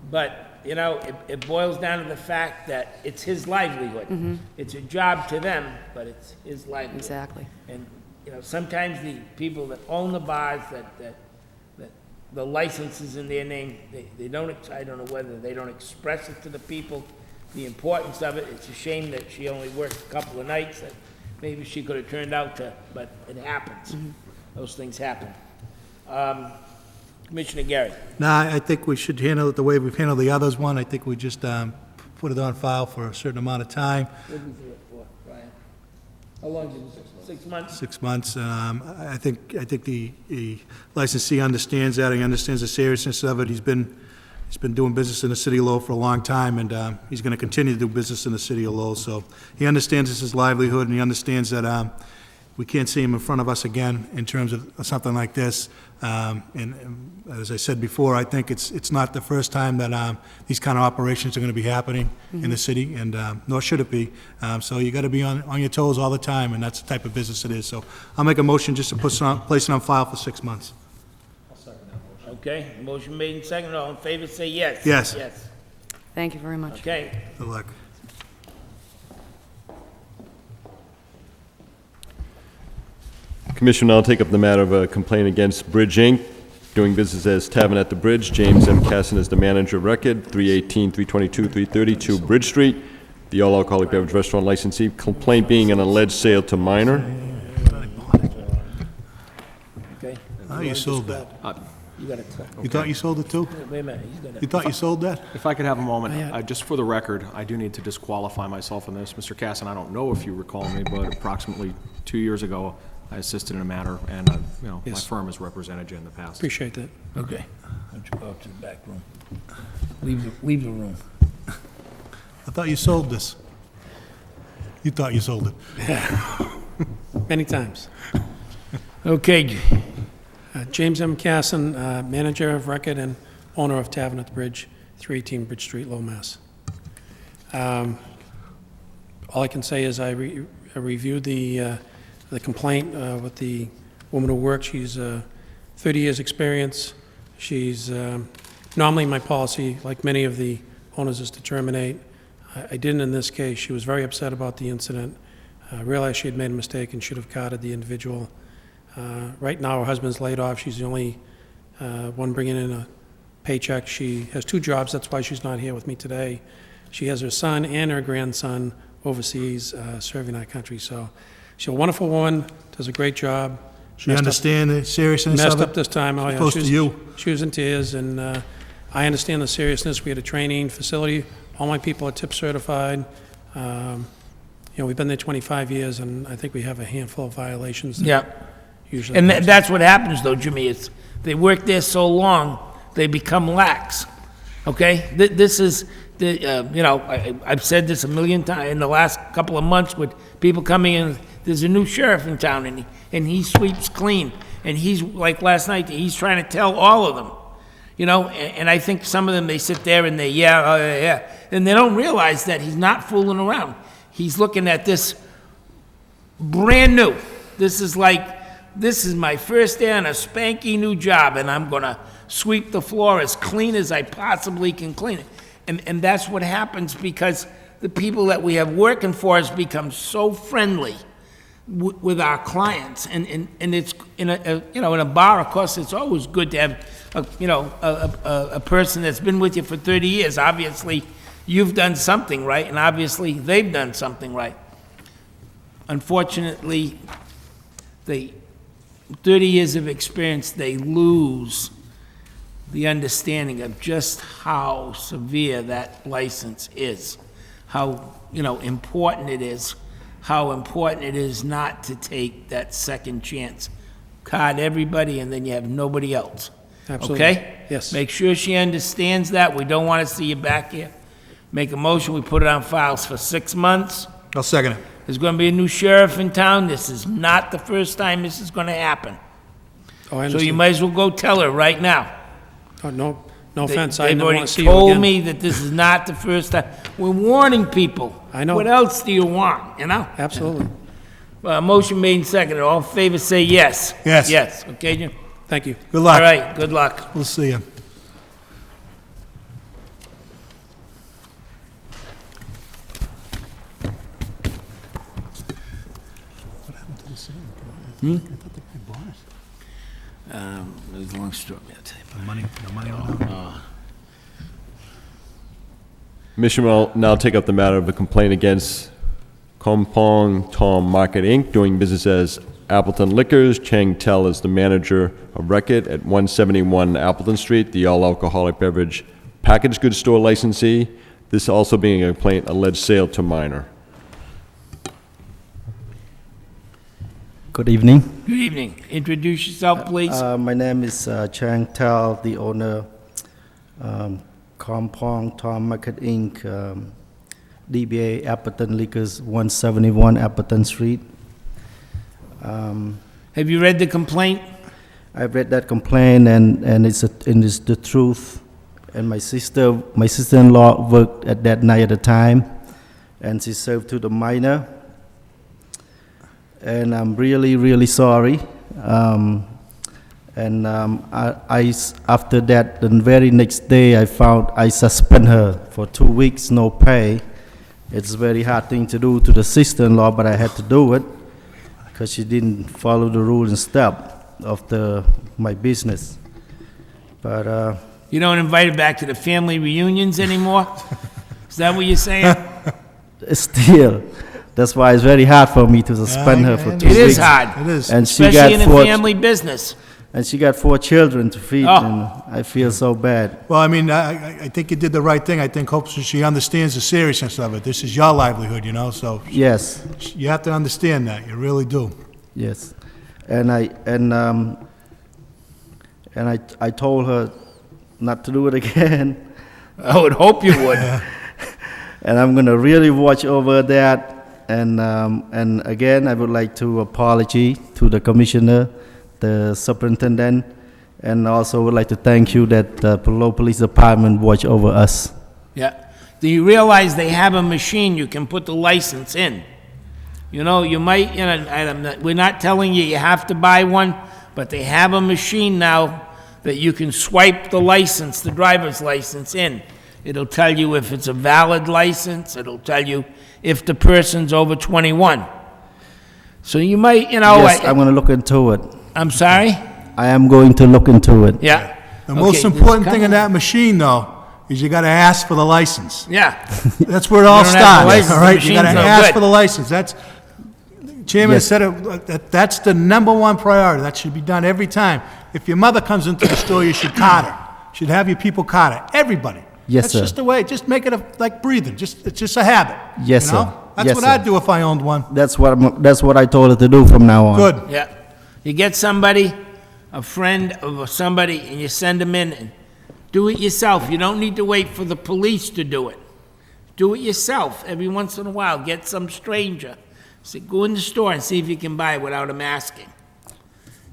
A: but, you know, it boils down to the fact that it's his livelihood. It's a job to them, but it's his livelihood.
M: Exactly.
A: And, you know, sometimes the people that own the bars, that the license is in their name, they don't, I don't know whether they don't express it to the people, the importance of it. It's a shame that she only worked a couple of nights, that maybe she could have turned out to, but it happens. Those things happen. Commissioner Gary.
D: Nah, I think we should handle it the way we've handled the others one. I think we just put it on file for a certain amount of time,
A: What did we do it for, Brian? How long did it, 6 months?
D: 6 months. I think the licensee understands that. He understands the seriousness of it. He's been doing business in the city of Lowell for a long time, and he's going to continue to do business in the city of Lowell. So he understands this is livelihood, and he understands that we can't see him in front of us again in terms of something like this. And as I said before, I think it's not the first time that these kind of operations are going to be happening in the city, and nor should it be. So you got to be on your toes all the time, and that's the type of business it is. So I'll make a motion just to place it on file for 6 months.
A: Okay, motion made and seconded. All in favor, say yes.
D: Yes.
A: Yes.
M: Thank you very much.
A: Okay.
D: Good luck.
B: Commission will now take up the matter of a complaint against Bridge Inc., doing business as Tavern at the Bridge. James M. Casson is the manager of record, 318, 322, 332 Bridge Street, the all-alcoholic beverage restaurant licensee. Complaint being an alleged sale to minor.
A: Okay.
D: Oh, you sold that.
A: You got to.
D: You thought you sold it too?
A: Wait a minute. He's got
D: You thought you sold that?
E: If I could have a moment, just for the record, I do need to disqualify myself in this. Mr. Casson, I don't know if you recall me, but approximately 2 years ago, I assisted in a matter, and, you know, my firm has represented you in the past.
C: Appreciate that.
A: Okay. Why don't you go out to the back room? Leave the room.
D: I thought you sold this. You thought you sold it.
C: Many times.
A: Okay.
C: James M. Casson, manager of record and owner of Tavern at the Bridge, 318 Bridge Street, Lowell, Mass. All I can say is I reviewed the complaint with the woman who worked. She's 30 years experience. She's normally my policy, like many of the owners, is to terminate. I didn't in this case. She was very upset about the incident. Realized she had made a mistake and should have carded the individual. Right now, her husband's laid off. She's the only one bringing in a paycheck. She has 2 jobs. That's why she's not here with me today. She has her son and her grandson overseas serving our country. So she's a wonderful woman, does a great job.
D: She understand the seriousness of it?
C: Messed up this time. Oh, yeah.
D: Close to you.
C: She was in tears, and I understand the seriousness. We had a training facility. All my people are tip certified. You know, we've been there 25 years, and I think we have a handful of violations.
A: Yeah.
C: Usually.
A: And that's what happens, though, Jimmy. It's they work there so long, they become lax. Okay? This is, you know, I've said this a million times in the last couple of months with people coming in. There's a new sheriff in town, and he sweeps clean. And he's, like last night, he's trying to tell all of them. You know, and I think some of them, they sit there and they, yeah. And they don't realize that he's not fooling around. He's looking at this brand new. This is my first day on a spanky new job, and I'm going to sweep the floor as clean as I possibly can clean it. And that's what happens because the people that we have working for us become so friendly with our clients. And it's, in a bar, of course, it's always good to have, a person that's been with you for 30 years. Obviously, you've done something right, and obviously, they've done something right. Unfortunately, 30 years of experience, they lose the understanding of just how severe that license is, how, important it is, how important it is not to take that second chance. Card everybody, and then you have nobody else.
C: Absolutely.
A: Okay?
C: Yes.
A: Make sure she understands that. We don't want to see you back here. Make a motion, we put it on files for 6 months.
D: I'll second it.
A: There's going to be a new sheriff in town. This is not the first time this is going to happen.
C: Oh, I
A: So
C: understand.
A: you might as well go tell her right now.
C: Oh, No offense, I
A: They've
C: never
A: already
C: want to see you
A: told
C: again.
A: me that this is not the first time. We're warning people.
C: I know.
A: What else do you want, you know?
C: Absolutely.
A: Motion made and seconded. All in favor, say yes.
D: Yes.
A: Yes, okay, Jim?
C: Thank you.
D: Good luck.
A: All right, good luck.
D: We'll see you.
A: There's a long story, I'll tell you.
D: No money on
B: Commission will now take up the matter of a complaint against Kompong Tom Market, Inc., doing business as Appleton Liquors. Chang Tel is the manager of record at 171 Appleton Street, the all-alcoholic beverage packaged goods store licensee. This also being a complaint alleged sale to minor.
N: Good evening.
A: Good evening. Introduce yourself, please.
N: My name is Chang Tao, the owner, Kompong Tom Market Inc., DBA Appleton Liquors, 171 Appleton Street.
A: Have you read the complaint?
N: I've read that complaint, and it's the truth. And my sister-in-law worked at that night at the time, and she served to the minor. And I'm really, really sorry. After that, the very next day, I suspend her for 2 weeks, no pay. It's a very hard thing to do to the sister-in-law, but I had to do it because she didn't follow the rules and step of my business. But
A: You don't invite her back to the family reunions anymore? Is that what you're saying?
N: still, that's why it's very hard for me to suspend her for 2 weeks.
A: It is hard.
D: It is.
N: And she
A: Especially
N: got
A: in a family business.
N: And she got 4 children to feed,
A: Oh.
N: and I feel so bad.
D: Well, I mean, I think you did the right thing. I think hopefully she understands the seriousness of it. This is your livelihood, you know, so
N: Yes,
D: you have to understand that. You really do.
N: yes. And I told her not to do it again.
A: I would hope you would.
N: And I'm gonna really watch over that. And again, I would like to apologize to the commissioner, the superintendent, and also would like to thank you that the Lowell Police Department watch over us.
A: Yeah. Do you realize they have a machine you can put the license in? You know, you might, you know, we're not telling you you have to buy one, but they have a machine now that you can swipe the license, the driver's license in. It'll tell you if it's a valid license. It'll tell you if the person's over 21. So you might, you know.
N: Yes, I'm gonna look into it.
A: I'm sorry?
N: I am going to look into it.
A: Yeah.
D: The most important thing in that machine, though, is you gotta ask for the license.
A: Yeah.
D: That's where it all
A: You don't have the
D: starts,
A: license,
D: all
A: the
D: right? You gotta
A: machine's no
D: ask
A: good.
D: for the license. That's, Chairman
N: Yes.
D: said it, that's the #1 priority. That should be done every time. If your mother comes into the store, you should card her. Should have your people card her. Everybody.
N: Yes,
D: That's
N: sir.
D: just the way, just make it like breathing. It's just a habit.
N: Yes,
D: you know?
N: sir.
D: That's
N: Yes,
D: what
N: sir.
D: I'd do if I owned one.
N: That's what I told her to do from now on.
D: Good.
A: Yeah. You get somebody, a friend or somebody, and you send them in and do it yourself. You don't need to wait for the police to do it. Do it yourself every once in a while. Get some stranger. Say, go in the store and see if you can buy it without them asking.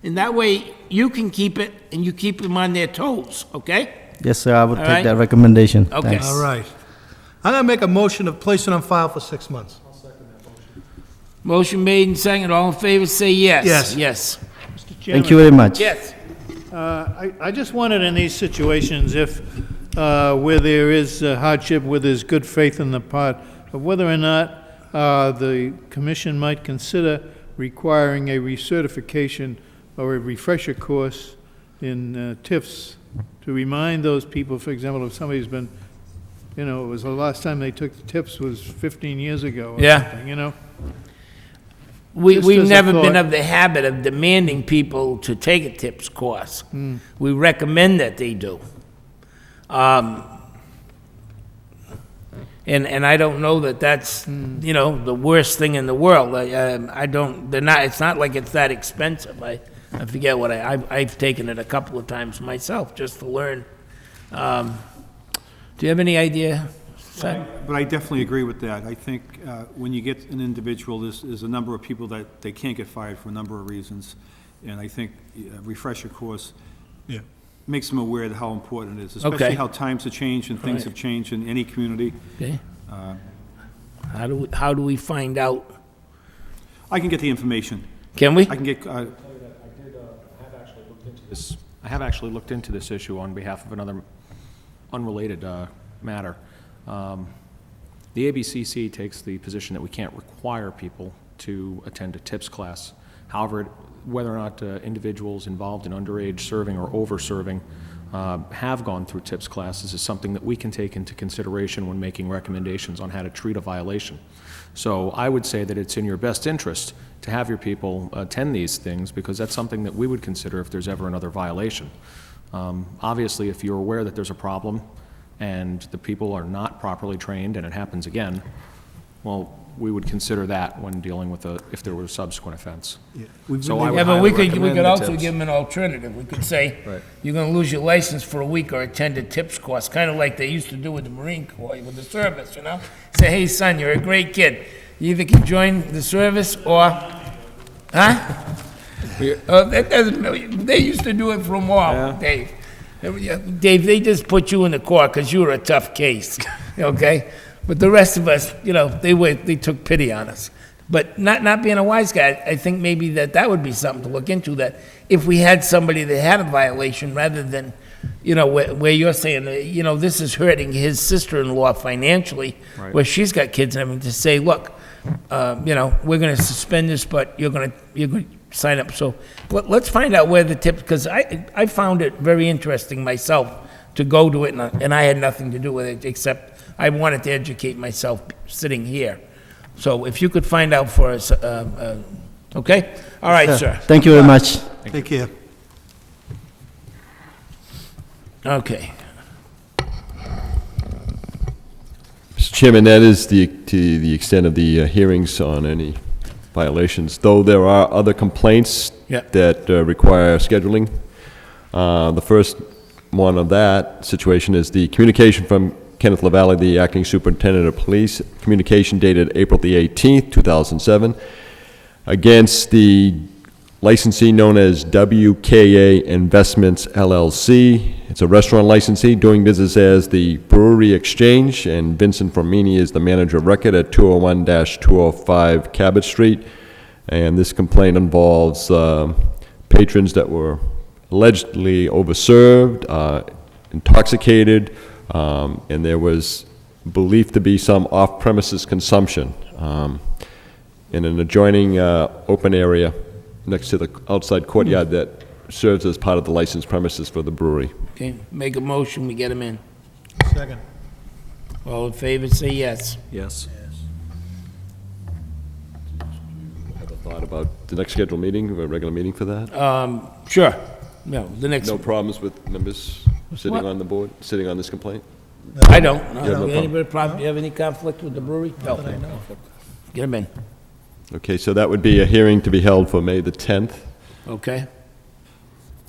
A: And that way, you can keep it and you keep them on their toes, okay?
N: Yes, sir, I would
A: All
N: take
A: right.
N: that recommendation.
A: Okay.
N: Thanks.
D: All right. I'm gonna make a motion of place it on file for 6 months.
A: Motion made and seconded. All in favor, say yes.
D: Yes.
A: Yes.
N: Thank you very much.
A: Yes.
O: I just wanted in these situations, if, where there is hardship, where there's good faith in the part, of whether or not the commission might consider requiring a recertification or a refresher course in TIFs to remind those people, for example, if somebody's been, you know, it was the last time they took the TIFs was 15 years ago or
A: Yeah.
O: something, you know?
A: We've
O: Just as a
A: never been
O: thought.
A: of the habit of demanding people to take a tips course. We recommend that they do. And I don't know that that's, you know, the worst thing in the world. I don't, they're not, it's not like it's that expensive. I forget what I've taken it a couple of times myself just to learn. Do you have any idea?
H: But I definitely agree with that. I think when you get an individual, there's a number of people that they can't get fired for a number of reasons. And I think a refresher course
D: Yeah.
H: makes them aware of how important it is, especially
A: Okay.
H: how times have changed and things have changed in any community.
A: Okay. How do we find out?
H: I can get the information.
A: Can we?
H: I can get,
E: I have actually looked into this issue on behalf of another unrelated matter. The ABCC takes the position that we can't require people to attend a TIPS class. However, whether or not individuals involved in underage serving or over-serving have gone through TIPS classes is something that we can take into consideration when making recommendations on how to treat a violation. So I would say that it's in your best interest to have your people attend these things, because that's something that we would consider if there's ever another violation. Obviously, if you're aware that there's a problem and the people are not properly trained and it happens again, well, we would consider that when dealing with if there was a subsequent offense. So I would
A: Yeah, but
E: highly
A: we could
E: recommend the
A: also
E: TIPS.
A: give them an alternative. We could say,
E: Right.
A: you're gonna lose your license for a week or attend a TIPS course, kind of like they used to do with the Marine Corps, with the service, you know? Say, hey, son, you're a great kid. You either can join the service or, huh? That doesn't, they used to do it for a while, Dave. Dave, they just put you in the Corps because you were a tough case, okay? But the rest of us, you know, they took pity on us. But not being a wise guy, I think maybe that would be something to look into, that if we had somebody that had a violation, rather than, you know, where you're saying, you know, this is hurting his sister-in-law financially,
E: Right.
A: where she's got kids and everything, to say, look, you know, we're gonna suspend this, but you're gonna sign up. So let's find out where the tip, because I found it very interesting myself to go to it, and I had nothing to do with it, except I wanted to educate myself sitting here. So if you could find out for us, okay? All right, sir.
N: Thank you very much.
D: Take care.
A: Okay.
B: Mr. Chairman, that is to the extent of the hearings on any violations, though there are other complaints
A: Yeah.
B: that require scheduling. The first one of that situation is the communication from Kenneth LaValle, the acting superintendent of police, communication dated April the 18th, 2007, against the licensee known as WKA Investments LLC. It's a restaurant licensee doing business as the Brewery Exchange, and Vincent Formini is the manager of record at 201-205 Cabot Street. And this complaint involves patrons that were allegedly overserved, intoxicated, and there was believed to be some off-premises consumption in an adjoining open area next to the outside courtyard that serves as part of the licensed premises for the brewery.
A: Okay, make a motion, we get him in.
D: Second.
A: All in favor, say yes.
E: Yes.
B: Have a thought about the next scheduled meeting, a regular meeting for that?
A: Sure. No, the next,
B: No problems with members sitting
A: What?
B: on the board, sitting on this complaint?
A: I don't.
B: You have no problem?
A: Anybody problem, you have any conflict with the brewery? No. Get him in,
B: Okay, so that would be a hearing to be held for May the 10th.
A: okay?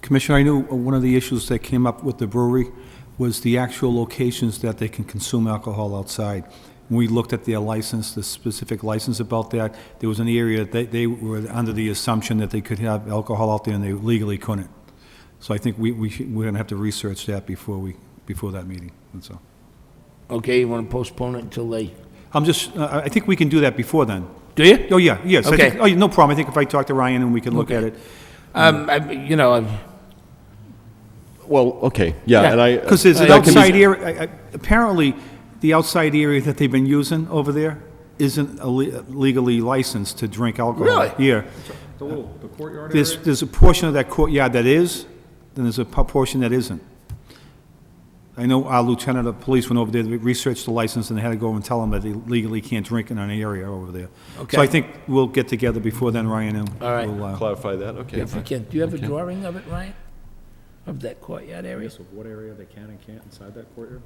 H: Commissioner, I knew one of the issues that came up with the brewery was the actual locations that they can consume alcohol outside. When we looked at their license, the specific license about that, there was an area that they were under the assumption that they could have alcohol out there and they legally couldn't. So I think we're going to have to research that before that meeting, that's all.
A: Okay, you want to postpone it until they,
H: I think we can do that before then.
A: do you?
H: Oh, yeah, yes. I
A: Okay.
H: think- Oh, yeah, no problem. I think if I talk to Ryan and we can look at it.
A: You know,
B: Well, okay, yeah, and I...
H: Because there's an
B: that can be-
H: outside area, apparently, the outside area that they've been using over there isn't legally licensed to drink alcohol.
A: Really?
H: Yeah.
E: The courtyard
H: There's a portion of that courtyard that is, then there's a portion that isn't. I know our lieutenant of police went over there, to research the license, and they had to go and tell them that they legally can't drink in an area over there.
A: Okay.
H: So I think we'll get together before then, Ryan, and
A: All right.
H: we'll,
B: Clarify that, okay.
A: if we can, do you have a drawing of it, Ryan? Of that courtyard area?
E: So what area they can and can't inside that courtyard?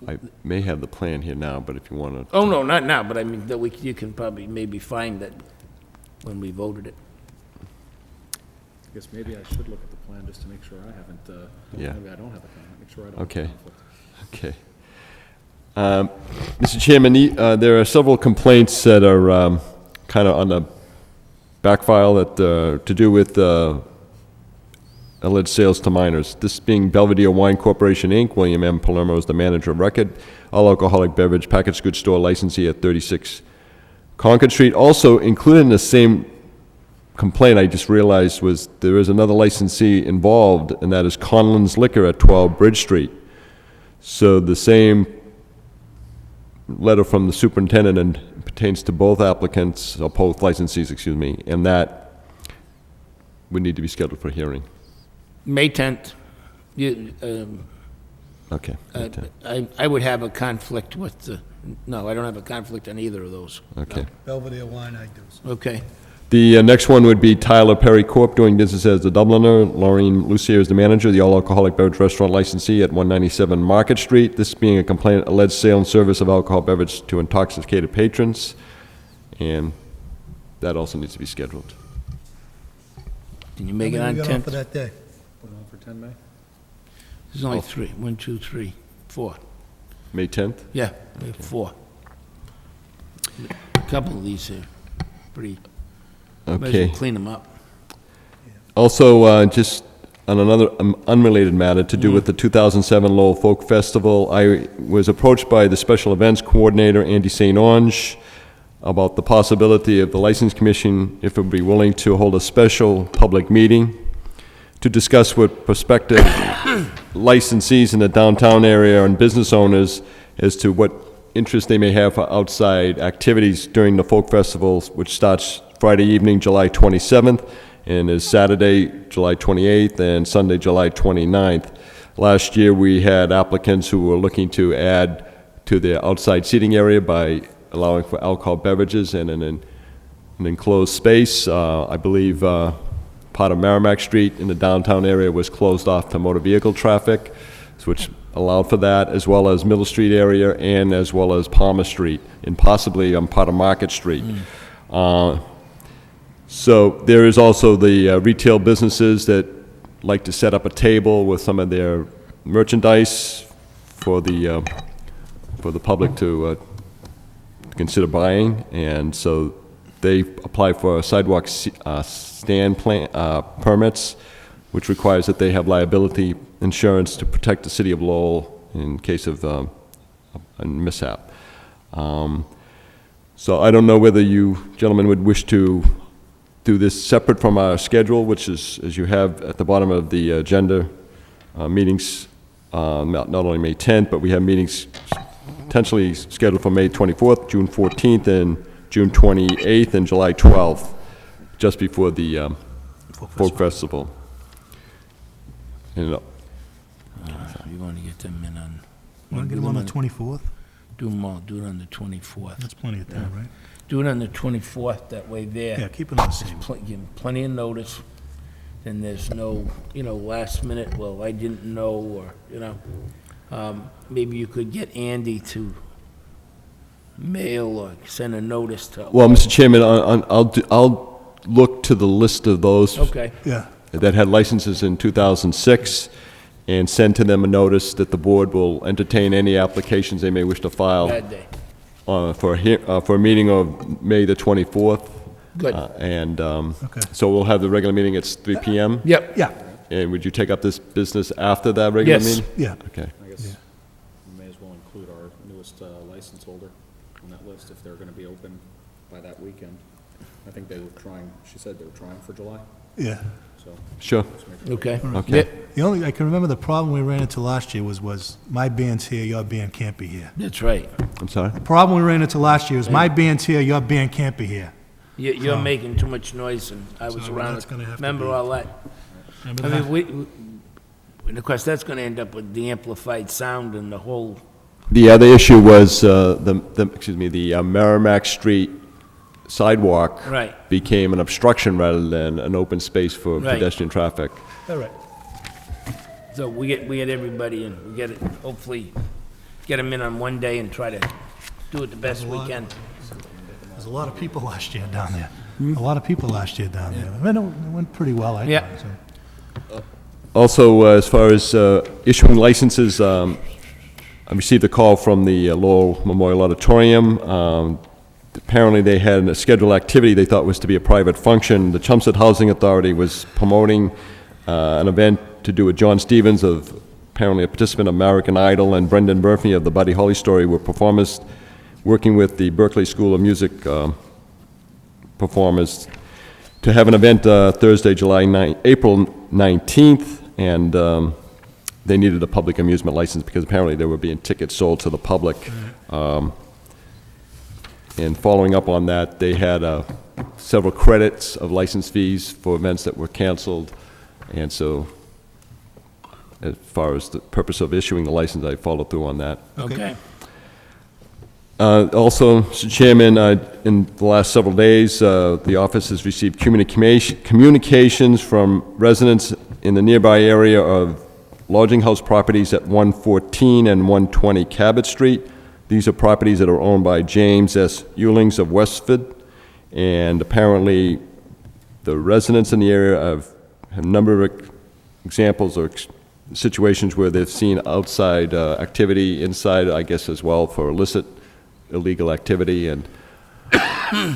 B: I may have the plan here now, but if you want to...
A: Oh, no, not now, but I mean, that you can probably maybe find that when we voted it.
E: I guess maybe I should look at the plan just to make sure I haven't,
B: Yeah.
E: maybe I don't have a plan, make sure I don't
B: Okay.
E: have conflict.
B: Okay. Mr. Chairman, there are several complaints that are kind of on the back file that to do with alleged sales to minors. This being Belvedere Wine Corporation, Inc., William M. Palermo is the manager of record, all alcoholic beverage packaged goods store licensee at 36 Concord Street. Also included in the same complaint, I just realized, was there is another licensee involved, and that is Conlon's Liquor at 12 Bridge Street. So the same letter from the superintendent and pertains to both applicants, or both licensees, excuse me, and that would need to be scheduled for hearing.
A: May 10th.
B: Okay.
A: I would have a conflict with the, no, I don't have a conflict on either of those.
B: Okay.
D: Belvedere Wine, I do.
A: Okay.
B: The next one would be Tyler Perry Corp., doing business as the Dubliner. Laureen Lucier is the manager, the all-alcoholic beverage restaurant licensee at 197 Market Street. This being a complaint, alleged sale and service of alcohol beverage to intoxicated patrons, and that also needs to be scheduled.
A: Can you make it on
D: How many we got on for
A: 10th?
D: that day?
E: Put it on for 10 May?
A: There's only 3. 1, 2, 3, 4.
B: May 10th?
A: Yeah, we have 4. A couple of these here, pretty, might as well
B: Okay.
A: clean them up.
B: Also, just on another unrelated matter to do with the 2007 Lowell Folk Festival, I was approached by the special events coordinator, Andy St. Onge, about the possibility of the License Commission, if it would be willing to hold a special public meeting to discuss with prospective licensees in the downtown area and business owners as to what interest they may have for outside activities during the Folk Festival, which starts Friday evening, July 27th, and is Saturday, July 28th, and Sunday, July 29th. Last year, we had applicants who were looking to add to their outside seating area by allowing for alcohol beverages and an enclosed space. I believe part of Merrimack Street in the downtown area was closed off to motor vehicle traffic, which allowed for that, as well as Middle Street area and as well as Palmer Street, and possibly part of Market Street. So there is also the retail businesses that like to set up a table with some of their merchandise for the public to consider buying, and so they apply for sidewalk stand plan, permits, which requires that they have liability insurance to protect the city of Lowell in case of a mishap. So I don't know whether you gentlemen would wish to do this separate from our schedule, which is, as you have at the bottom of the agenda, meetings, not only May 10th, but we have meetings potentially scheduled for May 24th, June 14th, and June 28th, and July 12th, just before the Folk Festival.
A: You want to get them in on...
D: Want to get them on the 24th?
A: Do them all, do it on the 24th.
D: That's plenty of time, right?
A: Do it on the 24th, that way there.
D: Yeah, keep it on the same.
A: Give them plenty of notice, then there's no, last minute, well, I didn't know, or, maybe you could get Andy to mail or send a notice to...
B: Well, Mr. Chairman, I'll look to the list of those
A: Okay.
D: Yeah.
B: that had licenses in 2006 and send to them a notice that the board will entertain any applications they may wish to file
A: Bad day.
B: for a meeting of May the 24th.
A: Good.
D: Okay.
B: So we'll have the regular meeting at 3 p.m.?
A: Yep.
D: Yeah,
B: And would you take up this business after that regular
A: Yes.
B: meeting?
D: yeah.
B: Okay.
E: I guess we may as well include our newest license holder on that list if they're going to be open by that weekend. I think they were trying, she said they were trying for July,
D: Yeah.
E: so.
B: Sure.
E: let's make sure.
A: Okay.
B: Okay.
A: Yep,
D: The only, I can remember the problem we ran into last year was my band's here, your band can't be here.
A: that's right.
B: I'm sorry?
D: The problem we ran into last year was my band's here, your band can't be here.
A: You're making too much noise, and I was
D: So
A: around
D: that's
A: it.
D: gonna have to
A: Remember
D: be-
A: all that?
D: Remember
A: I
D: that?
A: mean, and of course, that's gonna end up with the amplified sound and the whole,
B: The other issue was the Merrimack Street sidewalk
A: right,
B: became an obstruction rather than an open space for
A: Right.
B: pedestrian traffic.
D: All right.
A: so we get everybody in, we get it, hopefully, get them in on one day and try to do it the best we can.
D: There's a lot of people last year down there. A lot of people last year down there. It went pretty well, I
A: Yeah.
D: thought. So.
B: Also, as far as issuing licenses, I received a call from the Lowell Memorial Auditorium. Apparently, they had a scheduled activity they thought was to be a private function. The Chelmsford Housing Authority was promoting an event to do with John Stevens, of apparently a participant of American Idol, and Brendan Murphy of the Buddy Holly Story were performers working with the Berkeley School of Music performers to have an event Thursday, April 19th, and they needed a public amusement license because apparently there were being tickets sold to the public. And following up on that, they had several credits of license fees for events that were canceled. And so, as far as the purpose of issuing the license, I followed through on that.
A: Okay.
B: Also, Mr. Chairman, in the last several days, the office has received communications from residents in the nearby area of lodging house properties at 114 and 120 Cabot Street. These are properties that are owned by James S. Ewlings of Westford, and apparently the residents in the area have a number of examples or situations where they've seen outside activity, inside, I guess, as well, for illicit, illegal activity. And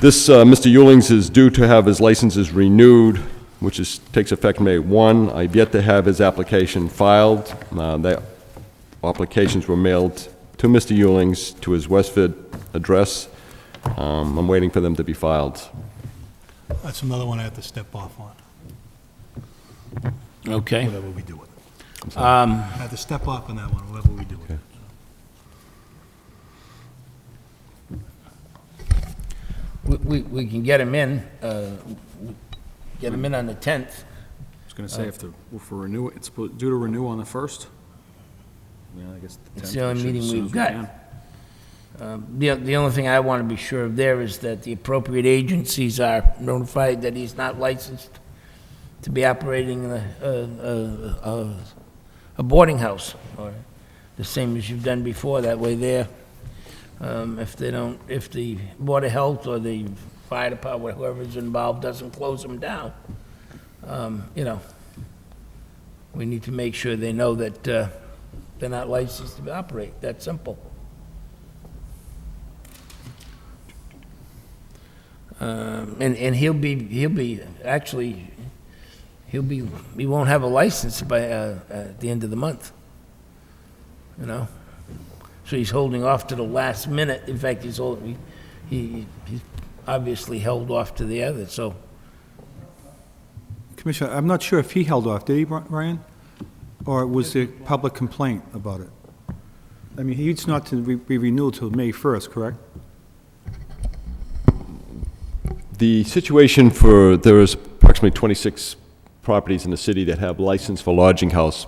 B: this Mr. Ewlings is due to have his licenses renewed, which takes effect May 1. I've yet to have his application filed. The applications were mailed to Mr. Ewlings to his Westford address. I'm waiting for them to be filed.
D: That's another one I have to step off on,
A: Okay.
D: whatever we do with it. I have to step off on that one, whatever we do with it.
A: We can get him in, get him in on the 10th.
E: I was going to say, if for renew, it's due to renew on the 1st. Yeah, I guess the 10th.
A: It's the only
E: we should
A: meeting
E: as soon
A: we've
E: as we
A: got.
E: can.
A: The only thing I want to be sure of there is that the appropriate agencies are notified that he's not licensed to be operating a boarding house, or the same as you've done before. That way there, if the Board of Health or the fire department, whoever's involved, doesn't close them down, we need to make sure they know that they're not licensed to operate. That's simple. And he won't have a license by at the end of the month. So he's holding off to the last minute. In fact, he's obviously held off to the other. So,
H: Commissioner, I'm not sure if he held off, did he, Brian? Or was there public complaint about it? I mean, he's not to be renewed till May 1st, correct?
B: The situation there is approximately 26 properties in the city that have license for lodging house.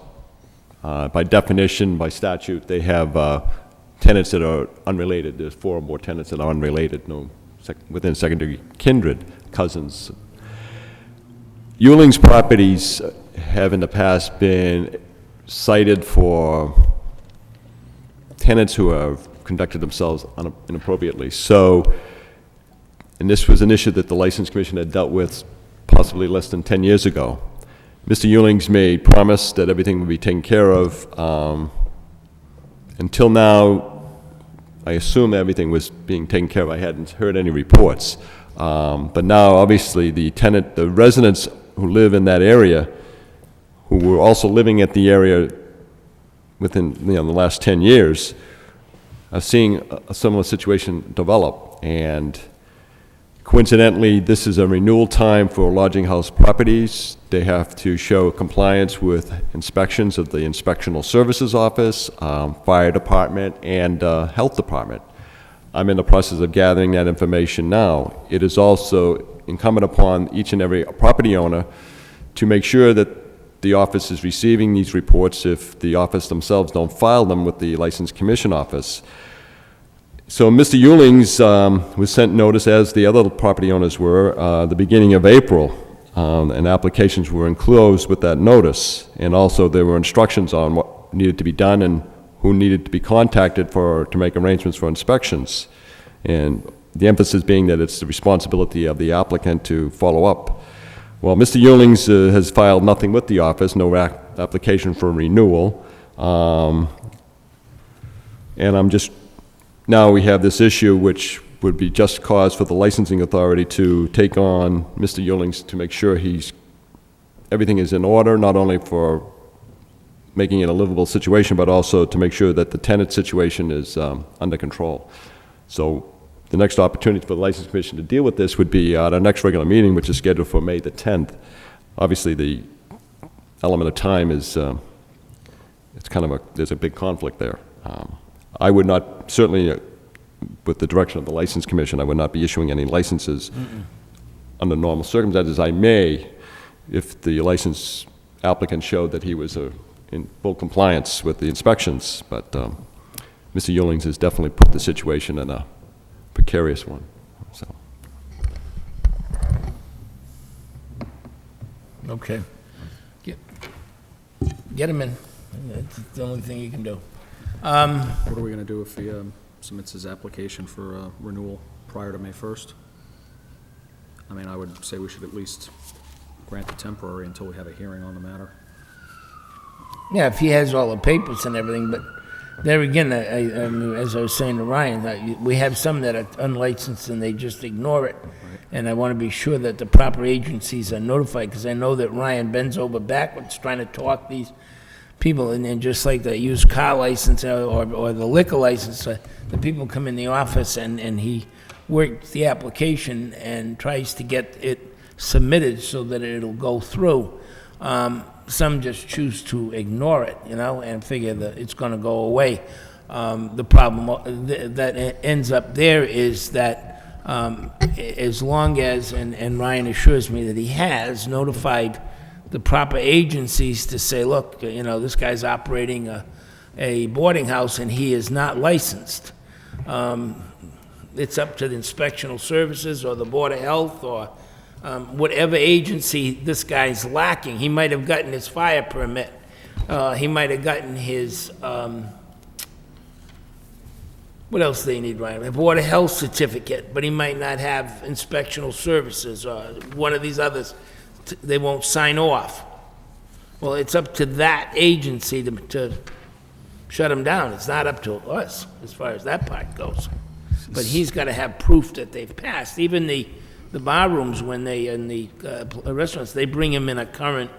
B: By definition, by statute, they have tenants that are unrelated. There's 4 or more tenants that are unrelated, within secondary kindred, cousins. Ewling's properties have in the past been cited for tenants who have conducted themselves inappropriately. So, and this was an issue that the License Commission had dealt with possibly less than 10 years ago. Mr. Ewlings made promise that everything would be taken care of. Until now, I assume everything was being taken care of. I hadn't heard any reports. But now, obviously, the residents who live in that area, who were also living at the area within the last 10 years, are seeing a similar situation develop. And coincidentally, this is a renewal time for lodging house properties. They have to show compliance with inspections of the Inspectional Services Office, Fire Department, and Health Department. I'm in the process of gathering that information now. It is also incumbent upon each and every property owner to make sure that the office is receiving these reports if the office themselves don't file them with the License Commission Office. So Mr. Ewlings was sent notice, as the other property owners were, the beginning of April, and applications were enclosed with that notice. And also there were instructions on what needed to be done and who needed to be contacted to make arrangements for inspections. And the emphasis being that it's the responsibility of the applicant to follow up. Well, Mr. Ewlings has filed nothing with the office, no application for renewal. And now we have this issue which would be just cause for the licensing authority to take on Mr. Ewlings to make sure everything is in order, not only for making it a livable situation, but also to make sure that the tenant situation is under control. So the next opportunity for the License Commission to deal with this would be at our next regular meeting, which is scheduled for May the 10th. Obviously, the element of time is, it's kind of there's a big conflict there. I would not, certainly with the direction of the License Commission, I would not be issuing any licenses under normal circumstances. I may, if the license applicant showed that he was in full compliance with the inspections, but Mr. Ewlings has definitely put the situation in a precarious one. So.
A: Okay. Get him in. That's the only thing you can do.
E: What are we going to do if he submits his application for renewal prior to May 1st? I mean, I would say we should at least grant the temporary until we have a hearing on the matter.
A: Yeah, if he has all the papers and everything, but there again, I mean, as I was saying to Ryan, we have some that are unlicensed and they just ignore it. Right. And I want to be sure that the proper agencies are notified, because I know that Ryan bends over backwards trying to talk these people, and then just like the used car license or the liquor license, the people come in the office and he works the application and tries to get it submitted so that it'll go through. Some just choose to ignore it, you know, and figure that it's going to go away. The problem that ends up there is that as long as, and Ryan assures me that he has notified the proper agencies to say, look, you know, this guy's operating a boarding house and he is not licensed. It's up to the inspectional services or the Board of Health or whatever agency this guy's lacking. He might have gotten his fire permit. He might have gotten his, what else do they need, Ryan? A Board of Health certificate, but he might not have inspectional services or one of these others. They won't sign off. Well, it's up to that agency to shut him down. It's not up to us as far as that part goes. But he's got to have proof that they've passed. Even the bar rooms, when they, in the restaurants, they bring him in a current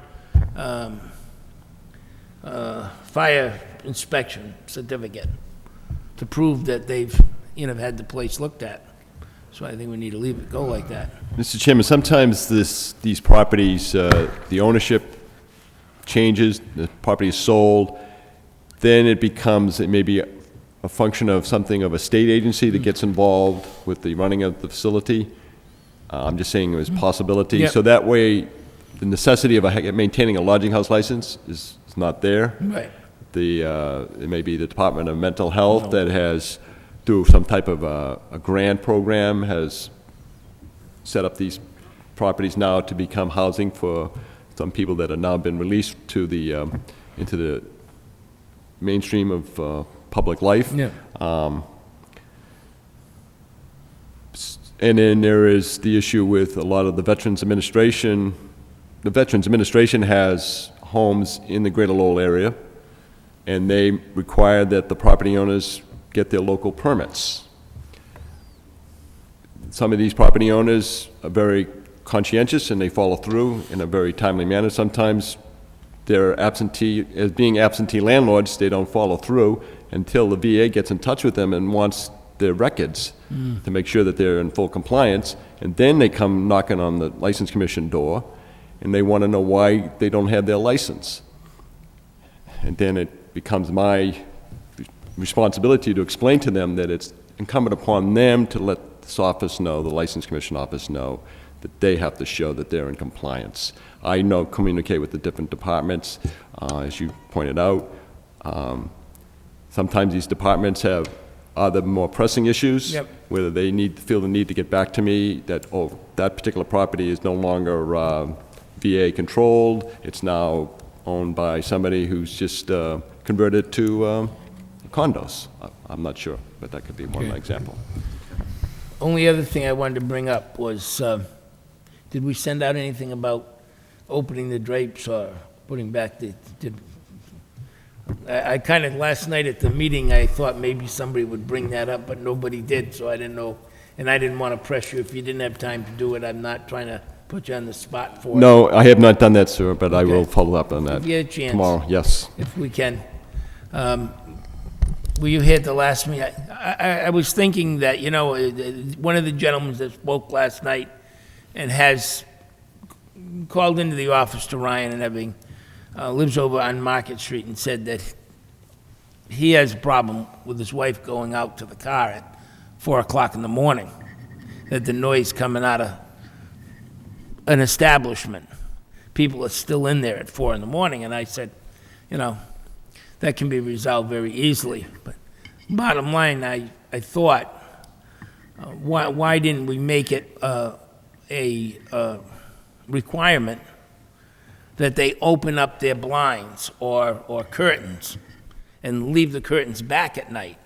A: fire inspection certificate to prove that they've, you know, had the place looked at. So I think we need to leave it go like that.
B: Mr. Chairman, sometimes these properties, the ownership changes, the property is sold, then it becomes, it may be a function of something of a state agency that gets involved with the running of the facility. I'm just saying there's possibility.
A: Yep.
B: So that way, the necessity of maintaining a lodging house license is not there.
A: Right.
B: It may be the Department of Mental Health that has, through some type of a grant program, has set up these properties now to become housing for some people that have now been released to the into the mainstream of public life.
A: Yeah.
B: And then there is the issue with a lot of the Veterans Administration. The Veterans Administration has homes in the Greater Lowell area, and they require that the property owners get their local permits. Some of these property owners are very conscientious and they follow through in a very timely manner. Sometimes they're absentee, as being absentee landlords, they don't follow through until the VA gets in touch with them and wants their records to make sure that they're in full compliance, and then they come knocking on the License Commission door and they want to know why they don't have their license. And then it becomes my responsibility to explain to them that it's incumbent upon them to let this office know, the License Commission office know, that they have to show that they're in compliance. I communicate with the different departments, as you pointed out. Sometimes these departments have other more pressing issues,
A: Yep.
B: whether they feel the need to get back to me that, oh, that particular property is no longer VA controlled, it's now owned by somebody who's just converted to condos. I'm not sure, but that could be one example.
A: Only other thing I wanted to bring up was, did we send out anything about opening the drapes or putting back the, I kind of, last night at the meeting, I thought maybe somebody would bring that up, but nobody did, so I didn't know. And I didn't want to press you if you didn't have time to do it. I'm not trying to put you on the spot for it.
B: No, I have not done that, sir, but I will
A: Okay.
B: follow up on that
A: If you get a chance.
B: tomorrow, yes.
A: If we can. Were you here at the last meeting? I was thinking that, you know, one of the gentlemen that spoke last night and has called into the office to Ryan and everything, lives over on Market Street, and said that he has a problem with his wife going out to the car at 4 o'clock in the morning, that the noise coming out of an establishment, people are still in there at 4 in the morning, and I said, you know, that can be resolved very easily. But bottom line, I thought, why didn't we make it a requirement that they open up their blinds or curtains and leave the curtains back at night?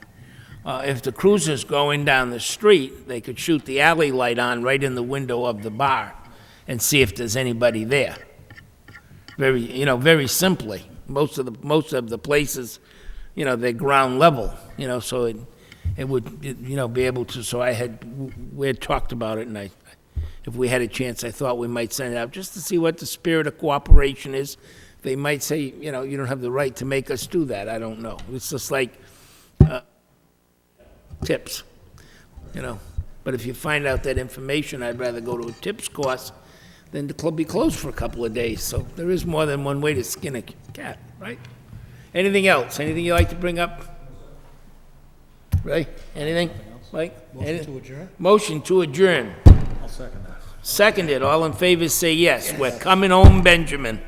A: If the cruiser's going down the street, they could shoot the alley light on right in the window of the bar and see if there's anybody there. Very simply. Most of the places, you know, they're ground level, you know, so it would, you know, be able to, so we had talked about it, and if we had a chance, I thought we might send it out just to see what the spirit of cooperation is. They might say, you know, you don't have the right to make us do that. I don't know. It's just like tips, you know. But if you find out that information, I'd rather go to a tips course than the club be closed for a couple of days. So there is more than one way to skin a cat, right? Anything else? Anything you'd like to bring up? Ray, anything? Mike? Motion to adjourn? Motion to adjourn.
E: I'll second that.
A: Seconded. All in favor say yes. We're coming home, Benjamin.